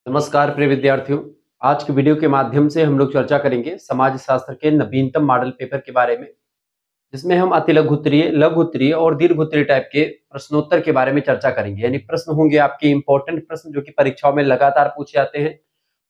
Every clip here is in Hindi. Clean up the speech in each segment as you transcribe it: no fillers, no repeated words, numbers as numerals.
नमस्कार प्रिय विद्यार्थियों। आज की वीडियो के माध्यम से हम लोग चर्चा करेंगे समाज शास्त्र के नवीनतम मॉडल पेपर के बारे में, जिसमें हम अति लघु उत्तरीय, लघु उत्तरीय और दीर्घ उत्तरीय टाइप के प्रश्नोत्तर के बारे में चर्चा करेंगे। यानी प्रश्न होंगे आपके इंपॉर्टेंट प्रश्न जो कि परीक्षाओं में लगातार पूछे जाते हैं।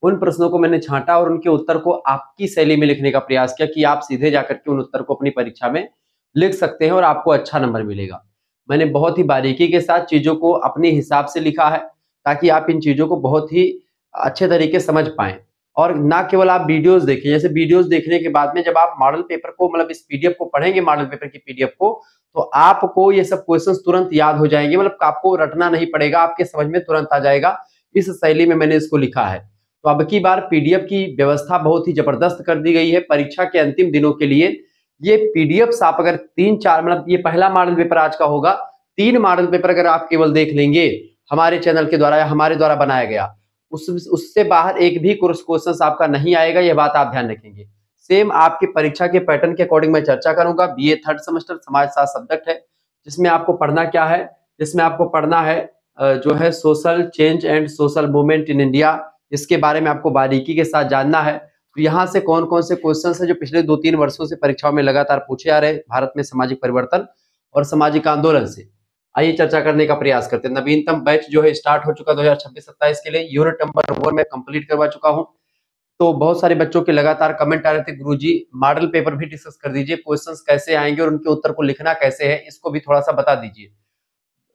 उन प्रश्नों को मैंने छांटा और उनके उत्तर को आपकी शैली में लिखने का प्रयास किया कि आप सीधे जाकर के उन उत्तर को अपनी परीक्षा में लिख सकते हैं और आपको अच्छा नंबर मिलेगा। मैंने बहुत ही बारीकी के साथ चीज़ों को अपने हिसाब से लिखा है, ताकि आप इन चीज़ों को बहुत ही अच्छे तरीके से समझ पाएँ और ना केवल आप वीडियोज़ देखें। जैसे वीडियोज़ देखने के बाद में जब आप मॉडल पेपर को मतलब इस पीडीएफ को पढ़ेंगे, मॉडल पेपर की पीडीएफ को, तो आपको ये सब क्वेश्चंस तुरंत याद हो जाएँगे। मतलब आपको रटना नहीं पड़ेगा, आपके समझ में तुरंत आ जाएगा। इस शैली में मैंने इसको लिखा है। तो अब की बार पीडीएफ की व्यवस्था बहुत ही ज़बरदस्त कर दी गई है परीक्षा के अंतिम दिनों के लिए। ये पीडीएफ्स आप अगर 3-4 मतलब ये पहला मॉडल पेपर आज का होगा, 3 मॉडल पेपर अगर आप केवल देख लेंगे, हमारे चैनल के द्वारा या हमारे द्वारा बनाया गया, उससे बाहर एक भी क्वेश्चंस आपका नहीं आएगा, ये बात आप ध्यान रखेंगे। सेम आपकी परीक्षा के पैटर्न के अकॉर्डिंग मैं चर्चा करूंगा। बीए थर्ड सेमेस्टर समाजशास्त्र सब्जेक्ट है, जिसमें आपको पढ़ना क्या है, जिसमें आपको पढ़ना है जो है social change and social movement in India. इसके बारे में आपको बारीकी के साथ जानना है। तो यहाँ से कौन कौन से क्वेश्चन है जो पिछले 2-3 वर्षों से परीक्षाओं में लगातार पूछे आ रहे हैं भारत में सामाजिक परिवर्तन और सामाजिक आंदोलन से। आइए चर्चा करने का प्रयास करते हैं। नवीनतम बैच जो है स्टार्ट हो चुका 2026-27 के लिए। यूनिट नंबर 1 मैं कंप्लीट करवा चुका हूं। तो बहुत सारे बच्चों के लगातार कमेंट आ रहे थे, गुरुजी मॉडल पेपर भी डिस्कस कर दीजिए, क्वेश्चंस कैसे आएंगे और उनके उत्तर को लिखना कैसे है, इसको भी थोड़ा सा बता दीजिए।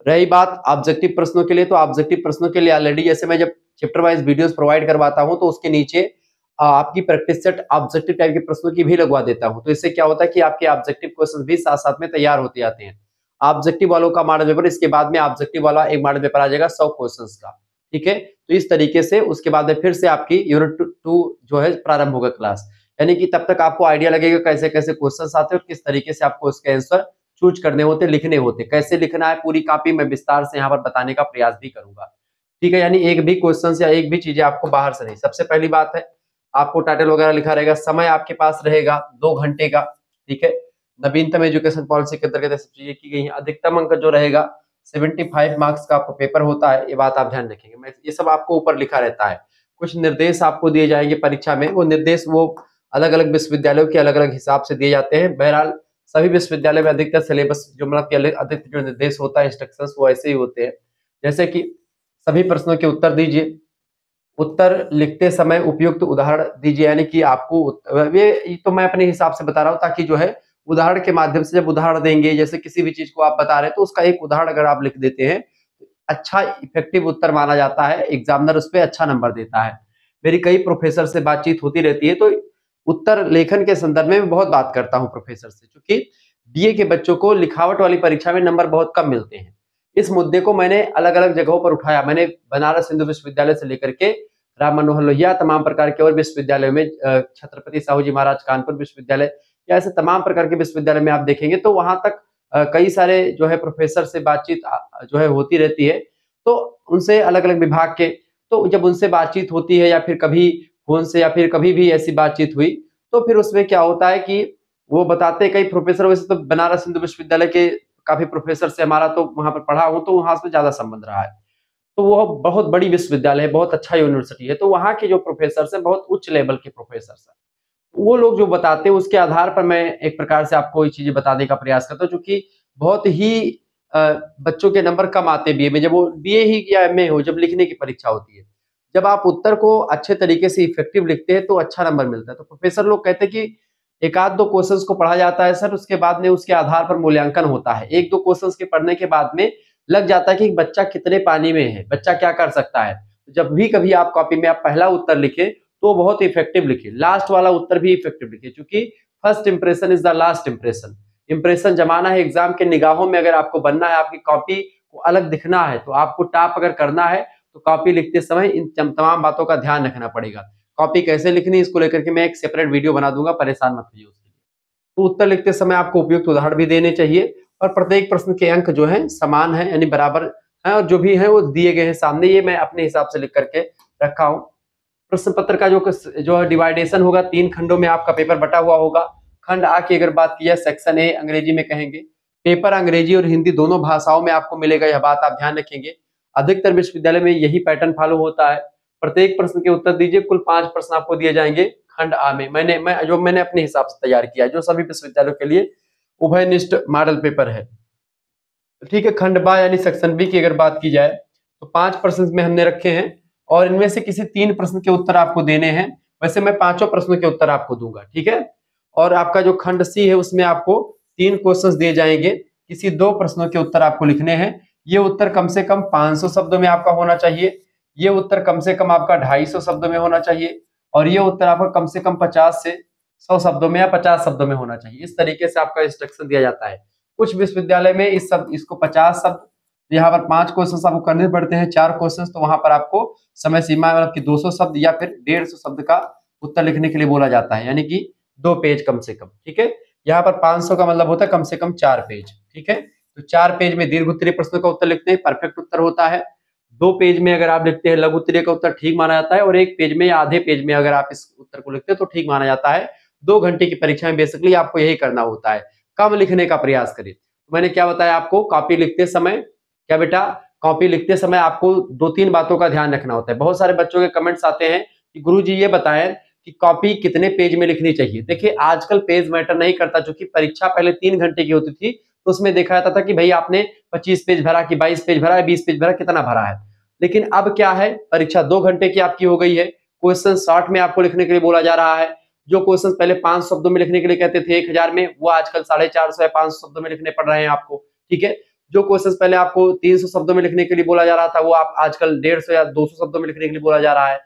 रही बात ऑब्जेक्टिव प्रश्नों के लिए, तो ऑब्जेक्टिव प्रश्नों के लिए ऑलरेडी जैसे मैं जब चैप्टर वाइज वीडियोस प्रोवाइड करवाता हूं, तो उसके नीचे आपकी प्रैक्टिस सेट ऑब्जेक्टिव टाइप के प्रश्नों की भी लगवा देता हूं। तो इससे क्या होता है कि आपके ऑब्जेक्टिव क्वेश्चन भी साथ साथ में तैयार होते जाते हैं। ऑब्जेक्टिव वालों का मॉडल पेपर, इसके बाद में ऑब्जेक्टिव वाला एक मॉडल पेपर आ जाएगा 100 क्वेश्चंस का। ठीक है, तो इस तरीके से उसके बाद में फिर से आपकी यूनिट 2 जो है प्रारंभ होगा क्लास। यानी कि तब तक आपको आइडिया लगेगा कैसे कैसे क्वेश्चंस आते हैं और किस तरीके से आपको उसके आंसर चूज करने होते, लिखने होते, कैसे लिखना है पूरी कॉपी में विस्तार से यहाँ पर बताने का प्रयास भी करूंगा। ठीक है, यानी एक भी क्वेश्चन या एक भी चीजें आपको बाहर से नहीं। सबसे पहली बात है, आपको टाइटल वगैरह लिखा रहेगा, समय आपके पास रहेगा 2 घंटे का। ठीक है, नवीनतम एजुकेशन पॉलिसी के अंतर्गत सब चीजें की गई हैं। अधिकतम अंक जो रहेगा 75 मार्क्स का आपको पेपर होता है, ये बात आप ध्यान रखेंगे। मैं ये सब आपको ऊपर लिखा रहता है। कुछ निर्देश आपको दिए जाएंगे परीक्षा में, वो निर्देश वो अलग अलग विश्वविद्यालयों के अलग अलग हिसाब से दिए जाते हैं। बहरहाल सभी विश्वविद्यालय में अधिकतर सिलेबस जो मतलब कि अधिकतर जो निर्देश होता है, इंस्ट्रक्शंस, वो ऐसे ही होते हैं। जैसे कि सभी प्रश्नों के उत्तर दीजिए, उत्तर लिखते समय उपयुक्त उदाहरण दीजिए। यानी कि आपको ये तो मैं अपने हिसाब से बता रहा हूँ, ताकि जो है उदाहरण के माध्यम से जब उदाहरण देंगे, जैसे किसी भी चीज को आप बता रहे हैं तो उसका एक उदाहरण अगर आप लिख देते हैं, अच्छा इफेक्टिव उत्तर माना जाता है, एग्जामिनर उस पर अच्छा नंबर देता है। मेरी कई प्रोफेसर से बातचीत होती रहती है, तो उत्तर लेखन के संदर्भ में मैं बहुत बात करता हूँ प्रोफेसर से, क्योंकि बीए के बच्चों को लिखावट वाली परीक्षा में नंबर बहुत कम मिलते हैं। इस मुद्दे को मैंने अलग अलग जगहों पर उठाया। मैंने बनारस हिंदू विश्वविद्यालय से लेकर के राम मनोहर लोहिया, तमाम प्रकार के और विश्वविद्यालयों में, छत्रपति साहू जी महाराज कानपुर विश्वविद्यालय, या ऐसे तमाम प्रकार के विश्वविद्यालय में आप देखेंगे तो वहां तक कई सारे जो है प्रोफेसर से बातचीत जो है होती रहती है। तो उनसे अलग अलग विभाग के, तो जब उनसे बातचीत होती है या फिर कभी फोन से या फिर कभी भी ऐसी बातचीत हुई, तो फिर उसमें क्या होता है कि वो बताते हैं, कई प्रोफेसर, वैसे तो बनारस हिंदू विश्वविद्यालय के काफी प्रोफेसर से हमारा तो वहां पर पढ़ा हूं, तो वहां से ज्यादा संबंध रहा है। तो वो बहुत बड़ी विश्वविद्यालय है, बहुत अच्छा यूनिवर्सिटी है, तो वहाँ के जो प्रोफेसर हैं बहुत उच्च लेवल के प्रोफेसर हैं। वो लोग जो बताते हैं उसके आधार पर मैं एक प्रकार से आपको ये चीजें बताने का प्रयास करता हूँ, जो कि बहुत ही बच्चों के नंबर कम आते हैं बीए में। जब वो बीए ही या एमए हो, जब लिखने की परीक्षा होती है, जब आप उत्तर को अच्छे तरीके से इफेक्टिव लिखते हैं तो अच्छा नंबर मिलता है। तो प्रोफेसर लोग कहते हैं कि एक आध दो क्वेश्चंस को पढ़ा जाता है सर, उसके बाद में उसके आधार पर मूल्यांकन होता है। एक दो क्वेश्चंस के पढ़ने के बाद में लग जाता है कि बच्चा कितने पानी में है, बच्चा क्या कर सकता है। जब भी कभी आप कॉपी में आप पहला उत्तर लिखे तो बहुत इफेक्टिव लिखे, लास्ट वाला उत्तर भी इफेक्टिव लिखे, क्योंकि first impression is the last impression. Impression जमाना है एग्जाम के निगाहों में। अगर आपको बनना है, आपकी कॉपी को अलग दिखना है, तो आपको टॉप अगर करना है तो कॉपी लिखते समय इन तमाम बातों का ध्यान रखना पड़ेगा। कॉपी कैसे लिखनी, इसको लेकर के मैं एक सेपरेट वीडियो बना दूंगा, परेशान मत होइए उसके लिए। तो उत्तर लिखते समय आपको उपयुक्त उदाहरण भी देने चाहिए, और प्रत्येक प्रश्न के अंक जो है समान है, यानी बराबर है, और जो भी है वो दिए गए हैं सामने। ये मैं अपने हिसाब से लिख करके रखा हूँ। प्रश्न पत्र का जो डिवाइडेशन होगा, 3 खंडों में आपका पेपर बटा हुआ होगा। खंड आ की अगर बात की जाए, सेक्शन ए अंग्रेजी में कहेंगे। पेपर अंग्रेजी और हिंदी दोनों भाषाओं में आपको मिलेगा, यह बात आप ध्यान रखेंगे। अधिकतर विश्वविद्यालय में यही पैटर्न फॉलो होता है। प्रत्येक प्रश्न के उत्तर दीजिए। कुल 5 प्रश्न आपको दिए जाएंगे खंड आ में। मैंने अपने हिसाब से तैयार किया है, जो सभी विश्वविद्यालयों के लिए उभयनिष्ठ मॉडल पेपर है। ठीक है, खंड बा यानी सेक्शन बी की अगर बात की जाए तो 5 प्रश्न में हमने रखे हैं और इनमें से किसी 3 प्रश्न के उत्तर आपको देने हैं। वैसे मैं 5 प्रश्नों के उत्तर आपको दूंगा, ठीक है। और आपका जो खंड सी है उसमें आपको 3 क्वेश्चंस दिए जाएंगे, किसी 2 प्रश्नों के उत्तर आपको लिखने हैं। ये उत्तर कम से कम 500 शब्दों में आपका होना चाहिए, ये उत्तर कम से कम आपका 250 शब्दों में होना चाहिए और ये उत्तर आपका कम से कम 50 से 100 शब्दों में या 50 शब्दों में होना चाहिए। इस तरीके से आपका इंस्ट्रक्शन दिया जाता है। कुछ विश्वविद्यालय में इसको 50 शब्द, यहाँ पर 5 क्वेश्चन आपको करने पड़ते हैं, 4 क्वेश्चन, तो वहां पर आपको समय सीमा मतलब कि 200 शब्द या फिर 150 शब्द का उत्तर लिखने के लिए बोला जाता है, यानी कि 2 पेज कम से कम, ठीक है। यहाँ पर 500 का मतलब होता है कम से कम 4 पेज, ठीक है। तो 4 पेज में दीर्घ उत्तरीय प्रश्नों का उत्तर लिखते हैं, परफेक्ट उत्तर होता है। 2 पेज में अगर आप लिखते हैं लघु उत्तरीय का उत्तर ठीक माना जाता है और 1 पेज में या आधे पेज में अगर आप इस उत्तर को लिखते हैं तो ठीक माना जाता है। 2 घंटे की परीक्षा में बेसिकली आपको यही करना होता है, कम लिखने का प्रयास करें। तो मैंने क्या बताया आपको, कॉपी लिखते समय, क्या बेटा, कॉपी लिखते समय आपको 2-3 बातों का ध्यान रखना होता है। बहुत सारे बच्चों के कमेंट्स आते हैं कि गुरुजी ये बताएं कि कॉपी कितने पेज में लिखनी चाहिए। देखिए आजकल पेज मैटर नहीं करता, क्योंकि परीक्षा पहले 3 घंटे की होती थी तो उसमें देखा जाता था कि भाई आपने 25 पेज भरा कि 22 पेज भरा है, 20 पेज भरा, कितना भरा है। लेकिन अब क्या है, परीक्षा 2 घंटे की आपकी हो गई है, क्वेश्चन शॉर्ट में आपको लिखने के लिए बोला जा रहा है। जो क्वेश्चन पहले 5 शब्दों में लिखने के लिए कहते थे 1000 में, वो आजकल 450 या 500 शब्दों में लिखने पड़ रहे हैं आपको, ठीक है। जो क्वेश्चन पहले आपको 300 शब्दों में लिखने के लिए बोला जा रहा था, वो आप आजकल 150 या 200 शब्दों में लिखने के लिए बोला जा रहा है।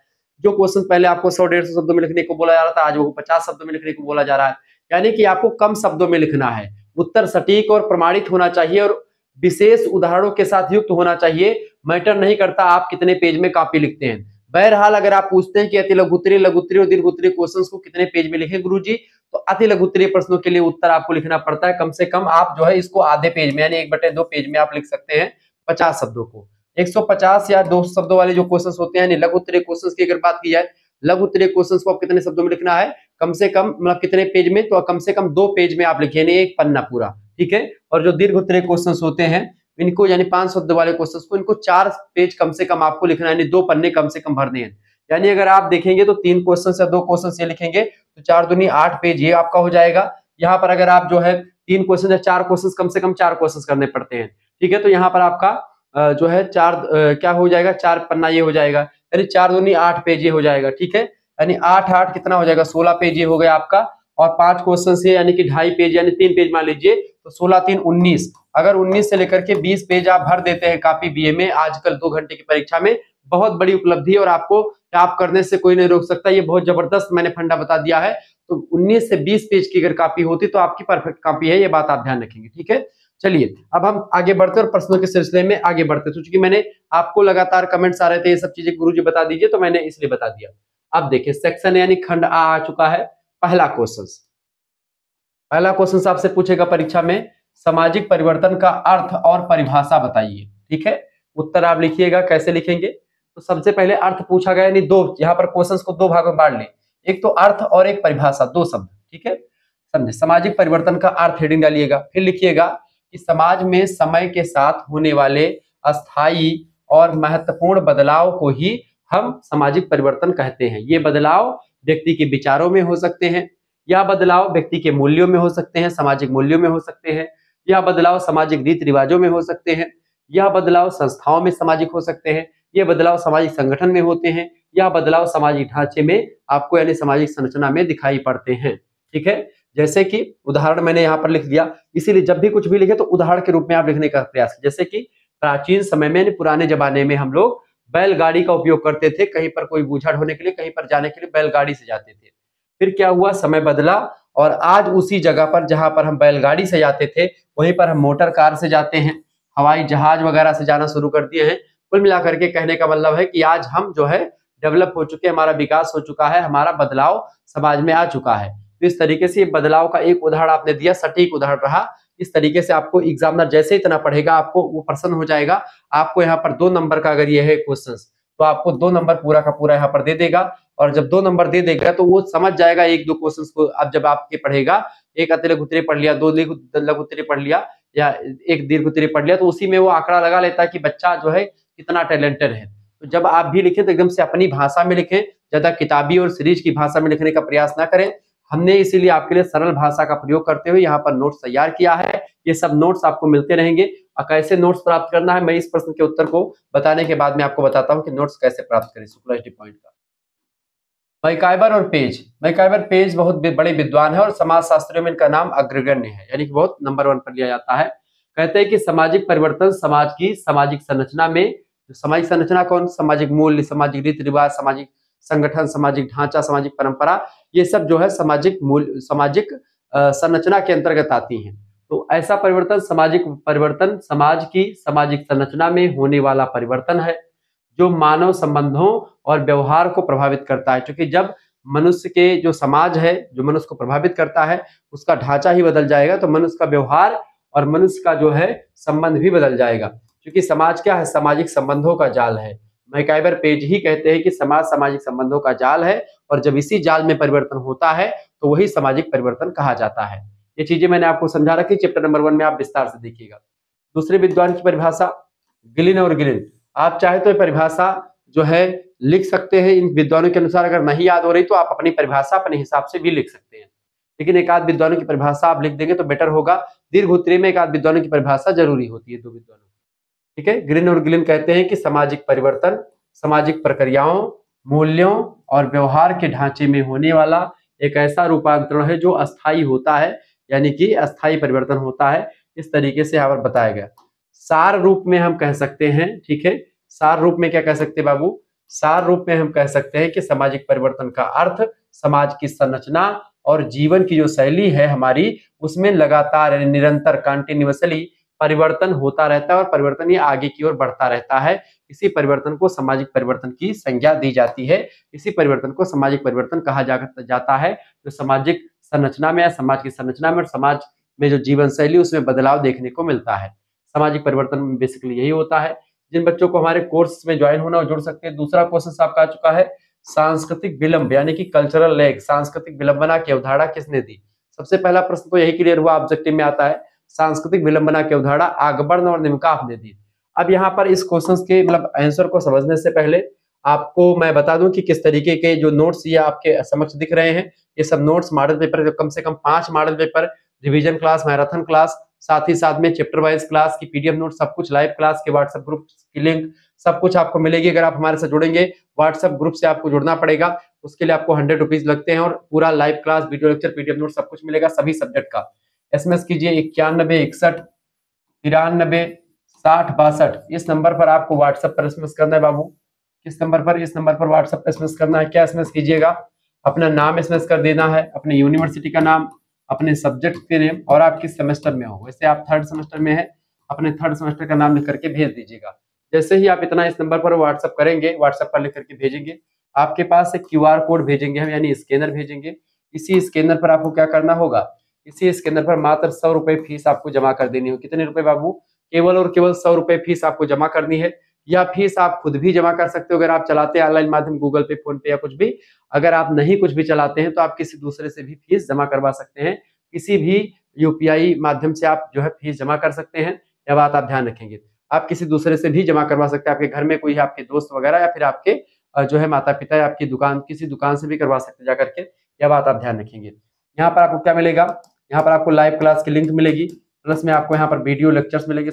जो क्वेश्चन पहले आपको 100-150 शब्दों में लिखने को बोला जा रहा था, आज वो 50 शब्दों में लिखने को बोला जा रहा है। यानी कि आपको कम शब्दों में लिखना है, उत्तर सटीक और प्रमाणित होना चाहिए और विशेष उदाहरणों के साथ युक्त होना चाहिए। मैटर नहीं करता आप कितने पेज में कॉपी लिखते हैं। बहरहाल अगर आप पूछते हैं कि अति लघु उत्तरीय, लघु उत्तरीय और दीर्घ उत्तरीय क्वेश्चंस को कितने पेज में लिखें गुरुजी, तो अति लघु उत्तरीय प्रश्नों के लिए उत्तर आपको लिखना पड़ता है कम से कम, आप जो है इसको आधे पेज में यानी 1/2 पेज में आप लिख सकते हैं 50 शब्दों को। 150 या 200 शब्दों वाले जो क्वेश्चंस होते हैं, यानी लघु उत्तरीय क्वेश्चंस की अगर बात की जाए, लघु उत्तरीय क्वेश्चंस को आप कितने शब्दों में लिखना है, कम से कम मतलब कितने पेज में, तो कम से कम 2 पेज में आप लिखिए, यानी 1 पन्ना पूरा, ठीक है। और जो दीर्घ उत्तरीय क्वेश्चंस होते हैं इनको, यानी 5 शब्द वाले क्वेश्चंस को, इनको 4 पेज कम से कम आपको लिखना है, यानी 2 पन्ने कम से कम भरने हैं। यानी अगर आप देखेंगे तो 3 क्वेश्चन या 2 क्वेश्चन ये लिखेंगे तो 4 दूनी 8 पेज ये आपका हो जाएगा। यहाँ पर अगर आप जो है 3 क्वेश्चन या 4 क्वेश्चन, कम से कम 4 क्वेश्चन करने पड़ते हैं, ठीक है। तो यहाँ पर आपका जो है 4 क्या हो जाएगा, 4 पन्ना ये हो जाएगा, यानी 4 दूनी 8 पेज ये हो जाएगा, ठीक है। यानी 8-8 कितना हो जाएगा, 16 पेज ये हो गया आपका। और 5 क्वेश्चन से यानी कि 2.5 पेज यानी 3 पेज मान लीजिए, तो 16-3 19। अगर 19 से लेकर के 20 पेज आप भर देते हैं कॉपी बीए में आजकल 2 घंटे की परीक्षा में, बहुत बड़ी उपलब्धि और आपको टॉप करने से कोई नहीं रोक सकता। ये बहुत जबरदस्त मैंने फंडा बता दिया है। तो 19 से 20 पेज की अगर कॉपी होती तो आपकी परफेक्ट कॉपी है, ये बात आप ध्यान रखेंगे, ठीक है। चलिए अब हम आगे बढ़ते और प्रश्नों के सिलसिले में आगे बढ़ते। तो चूंकि मैंने आपको लगातार कमेंट्स आ रहे थे ये सब चीजें गुरुजी बता दीजिए, तो मैंने इसलिए बता दिया। अब देखिए सेक्शन यानी खंड आ चुका है। पहला क्वेश्चन आपसे पूछेगा परीक्षा में, सामाजिक परिवर्तन का अर्थ और परिभाषा बताइए, ठीक है। उत्तर आप लिखिएगा, कैसे लिखेंगे, तो सबसे पहले अर्थ पूछा गया, यानी 2, यहाँ पर क्वेश्चंस को 2 भागों में बांट लें, एक तो अर्थ और एक परिभाषा, 2 शब्द, ठीक है। समझे, सामाजिक परिवर्तन का अर्थ हेडिंग डालिएगा, फिर लिखिएगा कि समाज में समय के साथ होने वाले अस्थायी और महत्वपूर्ण बदलाव को ही हम सामाजिक परिवर्तन कहते हैं। ये बदलाव व्यक्ति के विचारों में हो सकते हैं, यह बदलाव व्यक्ति के मूल्यों में हो सकते हैं, सामाजिक मूल्यों में हो सकते हैं, यह बदलाव सामाजिक रीति रिवाजों में हो सकते हैं, यह बदलाव संस्थाओं में सामाजिक हो सकते हैं, ये बदलाव सामाजिक संगठन में होते हैं, यह बदलाव सामाजिक ढांचे में आपको यानी सामाजिक संरचना में दिखाई पड़ते हैं, ठीक है। जैसे कि उदाहरण मैंने यहाँ पर लिख दिया, इसीलिए जब भी कुछ भी लिखे तो उदाहरण के रूप में आप लिखने का प्रयास करें। जैसे कि प्राचीन समय में, पुराने जमाने में हम लोग बैलगाड़ी का उपयोग करते थे, कहीं पर कोई बूझाड़ होने के लिए, कहीं पर जाने के लिए बैलगाड़ी से जाते थे। फिर क्या हुआ, समय बदला और आज उसी जगह पर जहां पर हम बैलगाड़ी से जाते थे वहीं पर हम मोटर कार से जाते हैं, हवाई जहाज वगैरह से जाना शुरू कर दिए हैं। कुल मिलाकर के कहने का मतलब है कि आज हम जो है डेवलप हो चुके हैं, हमारा विकास हो चुका है, हमारा बदलाव समाज में आ चुका है। तो इस तरीके से बदलाव का एक उदाहरण आपने दिया, सटीक उदाहरण रहा। इस तरीके से आपको एग्जामिनर जैसे ही इतना पढ़ेगा आपको वो प्रसन्न हो जाएगा। आपको यहाँ पर 2 नंबर का अगर ये है क्वेश्चन, तो आपको 2 नंबर पूरा का पूरा यहाँ पर दे देगा। और जब 2 नंबर दे देगा तो वो समझ जाएगा 1-2 क्वेश्चंस को। अब जब आपके पढ़ेगा, एक अति लघु उत्तरीय पढ़ लिया, 2 लघु उत्तरीय पढ़ लिया या एक दीर्घ उत्तरीय पढ़ लिया, तो उसी में वो आंकड़ा लगा लेता है कि बच्चा जो है कितना टैलेंटेड है। तो जब आप भी लिखें तो एकदम से अपनी भाषा में लिखें, ज्यादा किताबी और सीरीज की भाषा में लिखने का प्रयास ना करें। हमने इसीलिए आपके लिए सरल भाषा का प्रयोग करते हुए यहाँ पर नोट्स तैयार किया है। ये सब नोट्स आपको मिलते रहेंगे। और कैसे नोट्स प्राप्त करना है, मैं इस प्रश्न के उत्तर को बताने के बाद में आपको बताता हूँ कि नोट्स कैसे प्राप्त करें शुक्ला एसडी पॉइंट का। मैकाइबर और पेज, मैकाइबर पेज बहुत बड़े विद्वान है और समाज शास्त्रियों में इनका नाम अग्रगण्य है, यानी कि बहुत नंबर 1 पर लिया जाता है। कहते हैं कि सामाजिक परिवर्तन समाज की सामाजिक संरचना में, सामाजिक संरचना कौन, सामाजिक मूल्य, सामाजिक रीति रिवाज, सामाजिक संगठन, सामाजिक ढांचा, सामाजिक परंपरा, ये सब जो है सामाजिक मूल्य, सामाजिक संरचना के अंतर्गत आती हैं। तो ऐसा परिवर्तन, सामाजिक परिवर्तन समाज की सामाजिक संरचना में होने वाला परिवर्तन है जो मानव संबंधों और व्यवहार को प्रभावित करता है। क्योंकि जब मनुष्य के जो समाज है, जो मनुष्य को प्रभावित करता है, उसका ढांचा ही बदल जाएगा तो मनुष्य का व्यवहार और मनुष्य का जो है संबंध भी बदल जाएगा। क्योंकि समाज क्या है, सामाजिक संबंधों का जाल है। मैकाइबर पेज ही कहते हैं कि समाज सामाजिक संबंधों का जाल है और जब इसी जाल में परिवर्तन होता है तो वही सामाजिक परिवर्तन कहा जाता है। ये चीजें मैंने आपको समझा रखी, चैप्टर नंबर 1 में आप विस्तार से देखिएगा। दूसरे विद्वान की परिभाषा, गिलिन और गिलिन। आप चाहे तो परिभाषा जो है लिख सकते हैं इन विद्वानों के अनुसार, अगर नहीं याद हो रही तो आप अपनी परिभाषा अपने हिसाब से भी लिख सकते हैं, लेकिन एक आध विद्वानों की परिभाषा आप लिख देंगे तो बेटर होगा। दीर्घ उत्तरीय में एक आध विद्वानों की परिभाषा जरूरी होती है, 2 विद्वानों। ठीक है, ग्रीन और गिलिन कहते हैं कि सामाजिक परिवर्तन सामाजिक प्रक्रियाओं, मूल्यों और व्यवहार के ढांचे में होने वाला एक ऐसा रूपांतरण है जो अस्थायी होता है, यानी कि अस्थायी परिवर्तन होता है। इस तरीके से यहाँ पर बताया गया। सार रूप में हम कह सकते हैं, ठीक है, सार रूप में क्या कह सकते हैं बाबू, सार रूप में हम कह सकते हैं कि सामाजिक परिवर्तन का अर्थ समाज की संरचना और जीवन की जो शैली है हमारी, उसमें लगातार निरंतर कंटिन्यूअसली परिवर्तन होता रहता है और परिवर्तन ये आगे की ओर बढ़ता रहता है। इसी परिवर्तन को सामाजिक परिवर्तन की संज्ञा दी जाती है। इसी परिवर्तन को सामाजिक परिवर्तन कहा जाता है, जो सामाजिक संरचना में या समाज की संरचना में और समाज में जो जीवन शैली उसमें बदलाव देखने को मिलता है। सामाजिक परिवर्तन बेसिकली यही होता है। जिन बच्चों को हमारे कोर्स में ज्वाइन होना और जुड़ सकते हैं। दूसरा क्वेश्चन आपका आ चुका है, सांस्कृतिक विलंब यानी कि कल्चरल लैग, सांस्कृतिक विलंबना की अवधारणा किसने दी। सबसे पहला प्रश्न तो यही क्लियर हुआ, ऑब्जेक्टिव में आता है, सांस्कृतिक विलंबना की अवधारणा आगबर्न और निमकाफ ने दी। अब यहाँ पर इस क्वेश्चन के मतलब आंसर को समझने से पहले आपको मैं बता दूं कि किस तरीके के जो नोट्स ये आपके समक्ष दिख रहे हैं, ये सब नोट्स मॉडल पेपर, कम से कम 5 model paper, revision class, marathon class, साथ ही साथ में चैप्टर वाइज क्लास की पीडीएफ नोट, सब कुछ लाइव क्लास के व्हाट्सएप ग्रुप की लिंक सब कुछ आपको मिलेगी। अगर आप हमारे साथ जुड़ेंगे, व्हाट्सएप ग्रुप से आपको जुड़ना पड़ेगा, उसके लिए आपको 100 रुपीज लगते हैं और पूरा live class, video lecture, PDF note सब कुछ मिलेगा सभी सब्जेक्ट का। एसएमएस कीजिए 91 61 93 60 62, इस नंबर पर आपको व्हाट्सएप पर एसएमएस करना है बाबू। किस नंबर पर, इस नंबर पर व्हाट्सएप पर एसएमएस करना है। क्या एसएमएस कीजिएगा, अपना नाम एसएमएस कर देना है, अपने यूनिवर्सिटी का नाम, अपने सब्जेक्ट के नेम और आप किस सेमेस्टर में हो। वैसे आप 3rd सेमेस्टर में है, अपने 3rd सेमेस्टर का नाम लिख करके भेज दीजिएगा। जैसे ही आप इतना इस नंबर पर व्हाट्सएप करेंगे, व्हाट्सएप पर लिख करके भेजेंगे, आपके पास एक क्यूआर कोड भेजेंगे हम, यानी स्कैनर भेजेंगे। इसी स्कैनर पर आपको क्या करना होगा, इसी स्कैनर पर मात्र 100 रुपए फीस आपको जमा कर देनी हो। कितने रुपए बाबू, केवल और केवल 100 रुपए फीस आपको जमा करनी है। या फीस आप खुद भी जमा कर सकते हो अगर आप चलाते हैं ऑनलाइन माध्यम, गूगल पे, फोन पे या कुछ भी। अगर आप नहीं कुछ भी चलाते हैं तो आप किसी दूसरे से भी फीस जमा करवा सकते हैं। किसी भी यूपीआई माध्यम से आप जो है फीस जमा कर सकते हैं, यह बात आप ध्यान रखेंगे। आप किसी दूसरे से भी जमा करवा सकते हैं, आपके घर में कोई है, आपके दोस्त वगैरह, या फिर आपके जो है माता पिता या आपकी दुकान, किसी दुकान से भी करवा सकते हैं जाकर के, यह बात आप ध्यान रखेंगे। यहाँ पर आपको क्या मिलेगा, यहाँ पर आपको लाइव क्लास की लिंक मिलेगी, प्लस में आपको यहाँ पर वीडियो लेक्चर्स मिलेंगे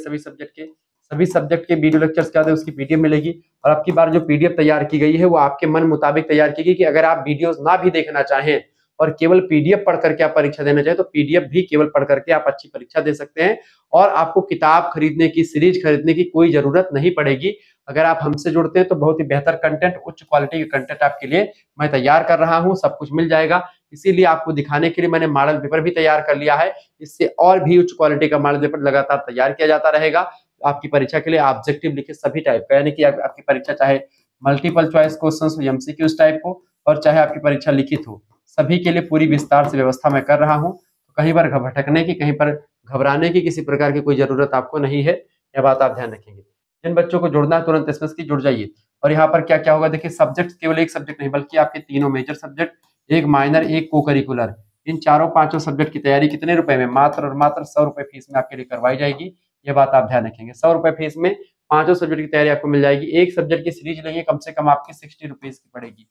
सभी सब्जेक्ट के वीडियो लेक्चर्स क्या है उसकी पीडीएफ मिलेगी। और आपकी बार जो पीडीएफ तैयार की गई है वो आपके मन मुताबिक तैयार की गई कि अगर आप वीडियोस ना भी देखना चाहें और केवल पीडीएफ पढ़ करके आप परीक्षा देना चाहें तो पीडीएफ भी केवल पढ़ करके आप अच्छी परीक्षा दे सकते हैं और आपको किताब खरीदने की, सीरीज खरीदने की कोई जरूरत नहीं पड़ेगी। अगर आप हमसे जुड़ते हैं तो बहुत ही बेहतर कंटेंट, उच्च क्वालिटी का कंटेंट आपके लिए मैं तैयार कर रहा हूं, सब कुछ मिल जाएगा। इसीलिए आपको दिखाने के लिए मैंने मॉडल पेपर भी तैयार कर लिया है। इससे और भी उच्च क्वालिटी का मॉडल पेपर लगातार तैयार किया जाता रहेगा आपकी परीक्षा के लिए। ऑब्जेक्टिव लिखे सभी टाइप का, यानी कि आपकी परीक्षा चाहे मल्टीपल चॉइस क्वेश्चंस हो, एमसीक्यूज टाइप हो, और चाहे आपकी परीक्षा लिखित हो, सभी के लिए पूरी विस्तार से व्यवस्था मैं कर रहा हूं। तो कहीं पर भटकने की, कहीं पर घबराने की किसी प्रकार की कोई जरूरत आपको नहीं है, यह बात आप ध्यान रखेंगे। जिन बच्चों को जुड़ना है तुरंत एसएमएस की जुड़ जाइए। और यहाँ पर क्या क्या होगा देखिए, सब्जेक्ट केवल एक सब्जेक्ट नहीं बल्कि आपके तीनों मेजर सब्जेक्ट, एक माइनर, एक को करिकुलर, इन चारों पांचों सब्जेक्ट की तैयारी कितने रुपए में, मात्र और मात्र 100 रुपए फीस में आपके लिए करवाई जाएगी। ये बात आप ध्यान रखेंगे। 100 रुपए फीस में पांचों सब्जेक्ट की तैयारी आपको मिल जाएगी। एक सब्जेक्ट की सीरीज लेंगे कम से कम आपकी 60 रुपीज की पड़ेगी।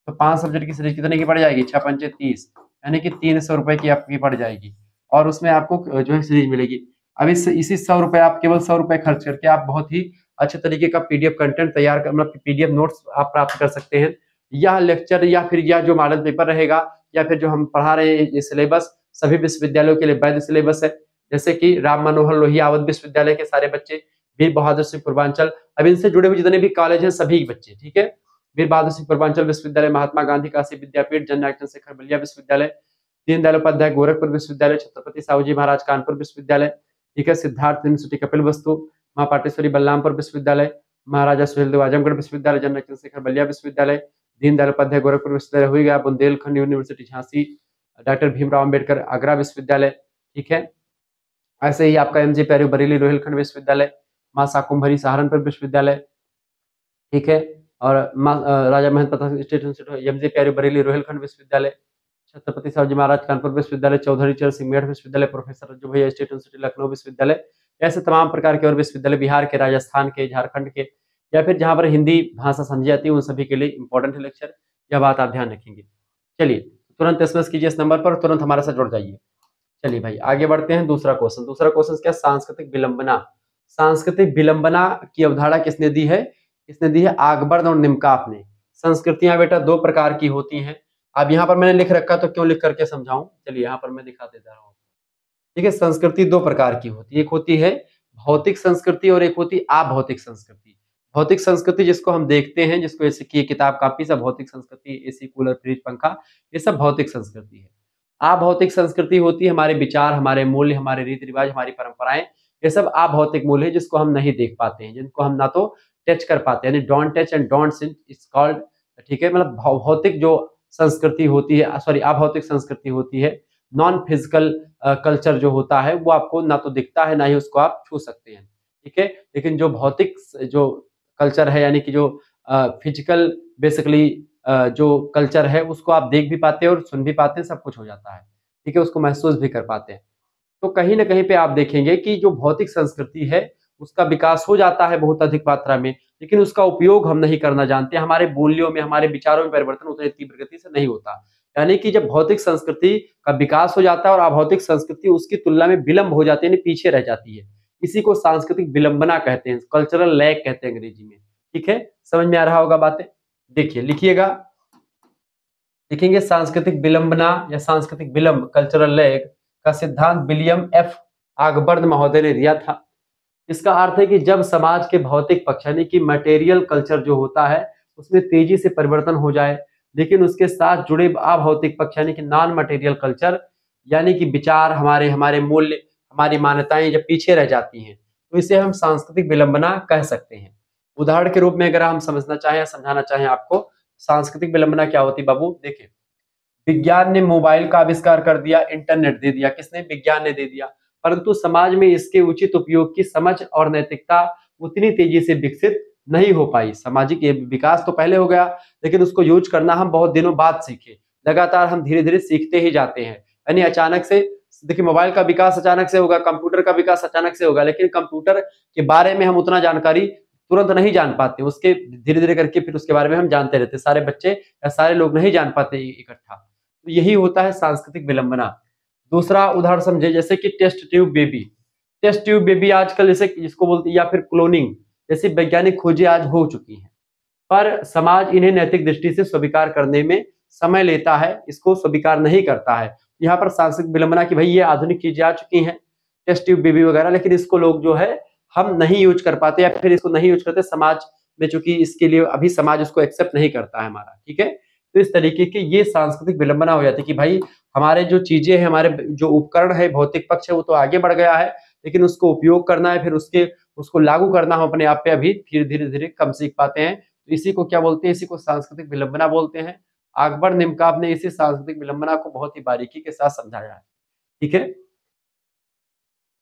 तो 5 सब्जेक्ट की सीरीज कितने की पड़ जाएगी, 6 पंचे 30, यानी कि 300 रुपए की आपकी पड़ जाएगी। और उसमें आपको जो है सीरीज मिलेगी। अब इसी 100 रुपए, आप केवल 100 रुपए खर्च करके आप बहुत ही अच्छे तरीके का पीडीएफ कंटेंट तैयार कर, मतलब पीडीएफ नोट्स आप प्राप्त कर सकते हैं। यह लेक्चर या फिर यह जो मॉडल पेपर रहेगा या फिर जो हम पढ़ा रहे हैं ये सिलेबस सभी विश्वविद्यालयों के लिए वैध सिलेबस है। जैसे कि राम मनोहर लोहिया अवध विश्वविद्यालय के सारे बच्चे, वीर बहादुर सिंह पूर्वांचल, अब इनसे जुड़े हुए जितने भी कॉलेज हैं सभी बच्चे, ठीक है। वीर बहादुर सिंह पूर्वांचल विश्वविद्यालय, महात्मा गांधी काशी विद्यापीठ, जननायक चंद्रशेखर बलिया विश्वविद्यालय, दीनदयाल उपाध्याय गोरखपुर विश्वविद्यालय, छत्रपति साहूजी महाराज कानपुर विश्वविद्यालय, ठीक है, सिद्धार्थ यूनिवर्सिटी कपिलवस्तु, मां पाटेश्वरी बलरामपुर विश्वविद्यालय, महाराजा सुहेलदेव आजमगढ़ विश्वविद्यालय, जननायक चंद्रशेखर बलिया विश्वविद्यालय, दीनदयाल उपाध्याय गोरखपुर विश्वविद्यालय हो गया, बुंदेलखंड यूनिवर्सिटी झांसी, डॉक्टर भीमराव अम्बेडकर आगरा विश्वविद्यालय, ठीक है। ऐसे ही आपका एमजे पैरू बरेली रोहिलखंड विश्वविद्यालय, मां शाकुंभरी सहारनपुर विश्वविद्यालय, ठीक है। और Raja Mahendra Pratap state university, MJ पैरू बरेली रोहिलखंड विश्वविद्यालय, छत्रपति साहूजी महाराज कानपुर विश्वविद्यालय, चौधरी चरण सिंह मेरठ विश्वविद्यालय, प्रोफेसर रज्जू भैया स्टेट यूनिवर्सिटी लखनऊ विश्वविद्यालय, ऐसे तमाम प्रकार के और विश्वविद्यालय बिहार के, राजस्थान के, झारखंड के, या फिर जहां पर हिंदी भाषा समझी जाती है उन सभी के लिए इंपॉर्टेंट है लेक्चर। यह बात आप ध्यान रखेंगे। चलिए तुरंत एसएमएस कीजिए इस नंबर पर, तुरंत हमारे साथ जुड़ जाइए। चलिए भाई आगे बढ़ते हैं। दूसरा क्वेश्चन, दूसरा क्वेश्चन क्या, सांस्कृतिक विलंबना। सांस्कृतिक विलंबना की अवधारणा किसने दी है, किसने दी है, आगबर्न और निमकाफ ने। संस्कृतियां बेटा दो प्रकार की होती हैं। अब यहाँ पर मैंने लिख रखा तो क्यों लिख करके समझाऊं, चलिए यहाँ पर मैं दिखा देता हूँ। ठीक है, संस्कृति दो प्रकार की होती है, एक होती है भौतिक संस्कृति और एक होती है अभौतिक संस्कृति। भौतिक संस्कृति जिसको हम देखते हैं, जिसको जैसे कि किताब कापी, सब भौतिक संस्कृति, एसी कूलर फ्रिज पंखा, ये सब भौतिक संस्कृति है। अभौतिक संस्कृति होती है हमारे विचार, हमारे मूल्य, हमारे रीति रिवाज, हमारी परंपराएं, ये सब अभौतिक मूल्य है जिसको हम नहीं देख पाते हैं, जिनको हम ना तो टच कर पाते हैं, यानी don't touch and don't sin it's called, ठीक है। मतलब भौतिक जो संस्कृति होती है, सॉरी अभौतिक संस्कृति होती है, नॉन फिजिकल कल्चर जो होता है वो आपको ना तो दिखता है ना ही उसको आप छू सकते हैं, ठीक है। लेकिन जो भौतिक जो कल्चर है, यानी कि जो फिजिकल बेसिकली जो कल्चर है उसको आप देख भी पाते हैं और सुन भी पाते हैं, सब कुछ हो जाता है, ठीक है, उसको महसूस भी कर पाते हैं। तो कहीं ना कहीं पे आप देखेंगे कि जो भौतिक संस्कृति है उसका विकास हो जाता है बहुत अधिक मात्रा में, लेकिन उसका उपयोग हम नहीं करना जानते। हमारे मूल्यों में, हमारे विचारों में परिवर्तन उतनी तीव्र गति से नहीं होता। यानी कि जब भौतिक संस्कृति का विकास हो जाता है और अभौतिक संस्कृति उसकी तुलना में विलंब हो जाती है, यानी पीछे रह जाती है, इसी को सांस्कृतिक विलंबना कहते हैं, कल्चरल लैग कहते हैं अंग्रेजी में, ठीक है। समझ में आ रहा होगा बातें, देखिए लिखिएगा, लिखेंगे सांस्कृतिक विलंबना या सांस्कृतिक विलंब, कल्चरल लैग का सिद्धांत विलियम एफ आगबर्न महोदय ने दिया था। इसका अर्थ है कि जब समाज के भौतिक पक्ष यानी कि मटेरियल कल्चर जो होता है उसमें तेजी से परिवर्तन हो जाए, लेकिन उसके साथ जुड़े अभौतिक पक्ष यानी कि नॉन मटेरियल कल्चर, यानी कि विचार, हमारे मूल्य, हमारी मान्यताएं जब पीछे रह जाती हैं, तो इसे हम सांस्कृतिक विलंबना कह सकते हैं। उदाहरण के रूप में अगर हम समझना चाहें या समझाना चाहें आपको, सांस्कृतिक विलंबना क्या होती है बाबू, देखिए विज्ञान ने मोबाइल का आविष्कार कर दिया, इंटरनेट दे दिया, किसने, विज्ञान ने दे दिया, परंतु समाज में इसके उचित उपयोग की समझ और नैतिकता उतनी तेजी से विकसित नहीं हो पाई। सामाजिक विकास तो पहले हो गया, लेकिन उसको यूज करना हम बहुत दिनों बाद सीखे। लगातार हम धीरे धीरे सीखते ही जाते हैं, यानी अचानक से देखिए मोबाइल का विकास अचानक से होगा, कंप्यूटर का विकास अचानक से होगा, लेकिन कंप्यूटर के बारे में हम उतना जानकारी तुरंत नहीं जान पाते, उसके धीरे धीरे करके फिर उसके बारे में हम जानते रहते। सारे बच्चे या सारे लोग नहीं जान पाते इकट्ठा, तो यही होता है सांस्कृतिक विलंबना। दूसरा उदाहरण समझे, जैसे कि test tube baby. Test tube baby आजकल जैसे जिसको बोलते हैं, या फिर क्लोनिंग जैसी वैज्ञानिक खोजें आज हो चुकी हैं, पर समाज इन्हें नैतिक दृष्टि से स्वीकार करने में समय लेता है, इसको स्वीकार नहीं करता है। यहाँ पर सांस्कृतिक विलंबना की भाई ये आधुनिक चीजें आ चुकी हैं, टेस्ट ट्यूब बेबी वगैरह, लेकिन इसको लोग जो है हम नहीं यूज कर पाते या फिर इसको नहीं यूज करते समाज में, चूंकि इसके लिए अभी समाज उसको एक्सेप्ट नहीं करता है हमारा, ठीक है। तो इस तरीके की ये सांस्कृतिक विलंबना हो जाती है कि भाई हमारे जो चीजें हैं, हमारे जो उपकरण है, भौतिक पक्ष है, वो तो आगे बढ़ गया है, लेकिन उसको उपयोग करना है, फिर उसको लागू करना हम अपने आप पे अभी फिर धीरे धीरे कम सीख पाते हैं। तो इसी को क्या बोलते हैं, इसी को सांस्कृतिक विलंबना बोलते हैं। अकबर निमकाब ने इसी सांस्कृतिक विलंबना को बहुत ही बारीकी के साथ समझाया है, ठीक है।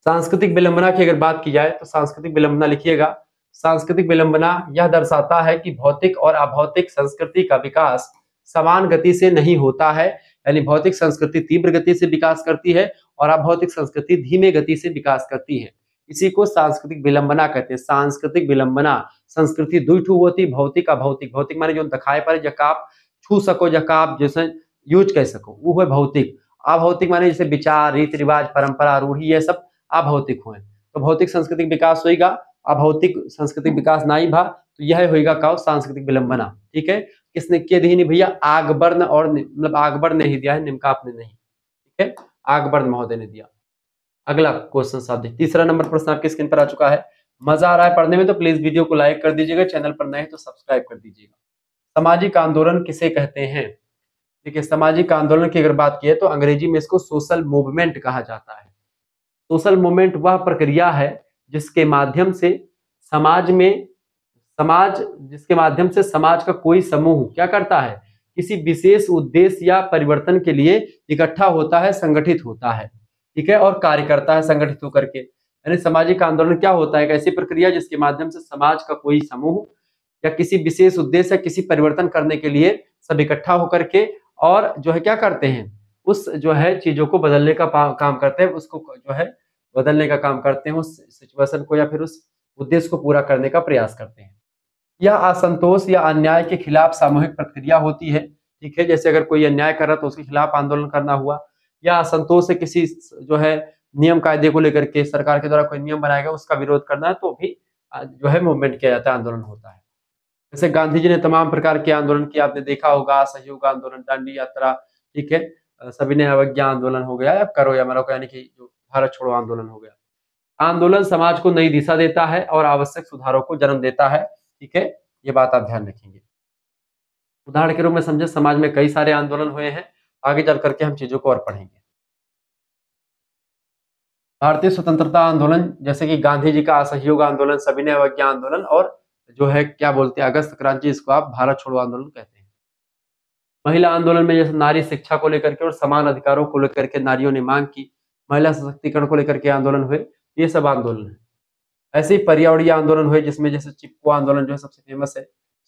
सांस्कृतिक विलंबना की अगर बात की जाए तो सांस्कृतिक विलंबना लिखिएगा, सांस्कृतिक विलंबना यह दर्शाता है कि भौतिक और अभौतिक संस्कृति का विकास समान गति से नहीं होता है, यानी भौतिक संस्कृति तीव्र गति से विकास करती है और अभौतिक संस्कृति धीमे गति से विकास करती है। इसी को सांस्कृतिक विलंबना कहते हैं। सांस्कृतिक विलंबना, संस्कृति दुई ठू होती, भौतिक अभौतिक। भौतिक माने जो दिखाई पड़े, जका आप छू सको, जका आप जैसे यूज कर सको, वो है भौतिक। अभौतिक माने जैसे विचार, रीति रिवाज, परंपरा, रूढ़ी, ये सब अभौतिक हुए। तो भौतिक सांस्कृतिक विकास होगा, अभौतिक सांस्कृतिक विकास नहीं भा, तो यह होगा का सांस्कृतिक विलंबना। ठीक है, किसने किए दी नहीं भैया? आगबर्न, और मतलब आगबर ने ही दिया है, निम्का आपने नहीं। ठीक है, आगबर्न महोदय ने दिया। अगला क्वेश्चन साथ देखिए, तीसरा नंबर प्रश्न आपके स्क्रीन पर आ चुका है। मजा आ रहा है पढ़ने में तो प्लीज वीडियो को लाइक कर दीजिएगा, चैनल पर नए तो सब्सक्राइब कर दीजिएगा। सामाजिक आंदोलन किसे कहते हैं? देखिए, सामाजिक आंदोलन की अगर बात की तो अंग्रेजी में इसको सोशल मूवमेंट कहा जाता है। सोशल मूवमेंट वह प्रक्रिया है जिसके माध्यम से समाज का कोई समूह क्या करता है? किसी विशेष उद्देश्य या परिवर्तन के लिए इकट्ठा होता है, संगठित होता है। ठीक है, और कार्य करता है संगठित होकर के। यानी सामाजिक आंदोलन क्या होता है? एक ऐसी प्रक्रिया जिसके माध्यम से समाज का कोई समूह या किसी विशेष उद्देश्य या किसी परिवर्तन करने के लिए सब इकट्ठा होकर के और जो है क्या करते हैं, उस जो है चीजों को बदलने का काम करते हैं, उसको जो है बदलने का काम करते हैं, उस सिचुएशन को या फिर उस उद्देश्य को पूरा करने का प्रयास करते हैं। यह असंतोष या अन्याय के खिलाफ सामूहिक प्रतिक्रिया होती है। ठीक है, जैसे अगर कोई अन्याय कर रहा तो उसके खिलाफ आंदोलन करना हुआ, या असंतोष से किसी जो है नियम कायदे को लेकर के सरकार के द्वारा कोई नियम बनाया गया उसका विरोध करना है, तो भी जो है मूवमेंट किया जाता है, आंदोलन होता है। जैसे गांधी जी ने तमाम प्रकार के आंदोलन किया, आपने देखा होगा, असहयोग आंदोलन, दांडी यात्रा। ठीक है, सभी ने अवज्ञा आंदोलन हो गया, करो या मरो, यानी कि जो भारत छोड़ो आंदोलन हो गया। आंदोलन समाज को नई दिशा देता है और आवश्यक सुधारों को जन्म देता है। ठीक है, ये बात आप ध्यान रखेंगे। उदाहरण के रूप में समझे, समाज में कई सारे आंदोलन हुए हैं, आगे चल करके हम चीजों को और पढ़ेंगे। भारतीय स्वतंत्रता आंदोलन, जैसे कि गांधी जी का असहयोग आंदोलन, सविनय अवज्ञा आंदोलन, और जो है क्या बोलते हैं अगस्त क्रांति, इसको आप भारत छोड़ो आंदोलन कहते हैं। महिला आंदोलन में जैसे नारी शिक्षा को लेकर के और समान अधिकारों को लेकर के नारियों ने मांग की, महिला सशक्तिकरण को लेकर के आंदोलन हुए, ये सब आंदोलन है। ऐसे ही पर्यावरणीय आंदोलन हुए, जिसमें जैसे चिपको आंदोलन जो है सबसे फेमस है,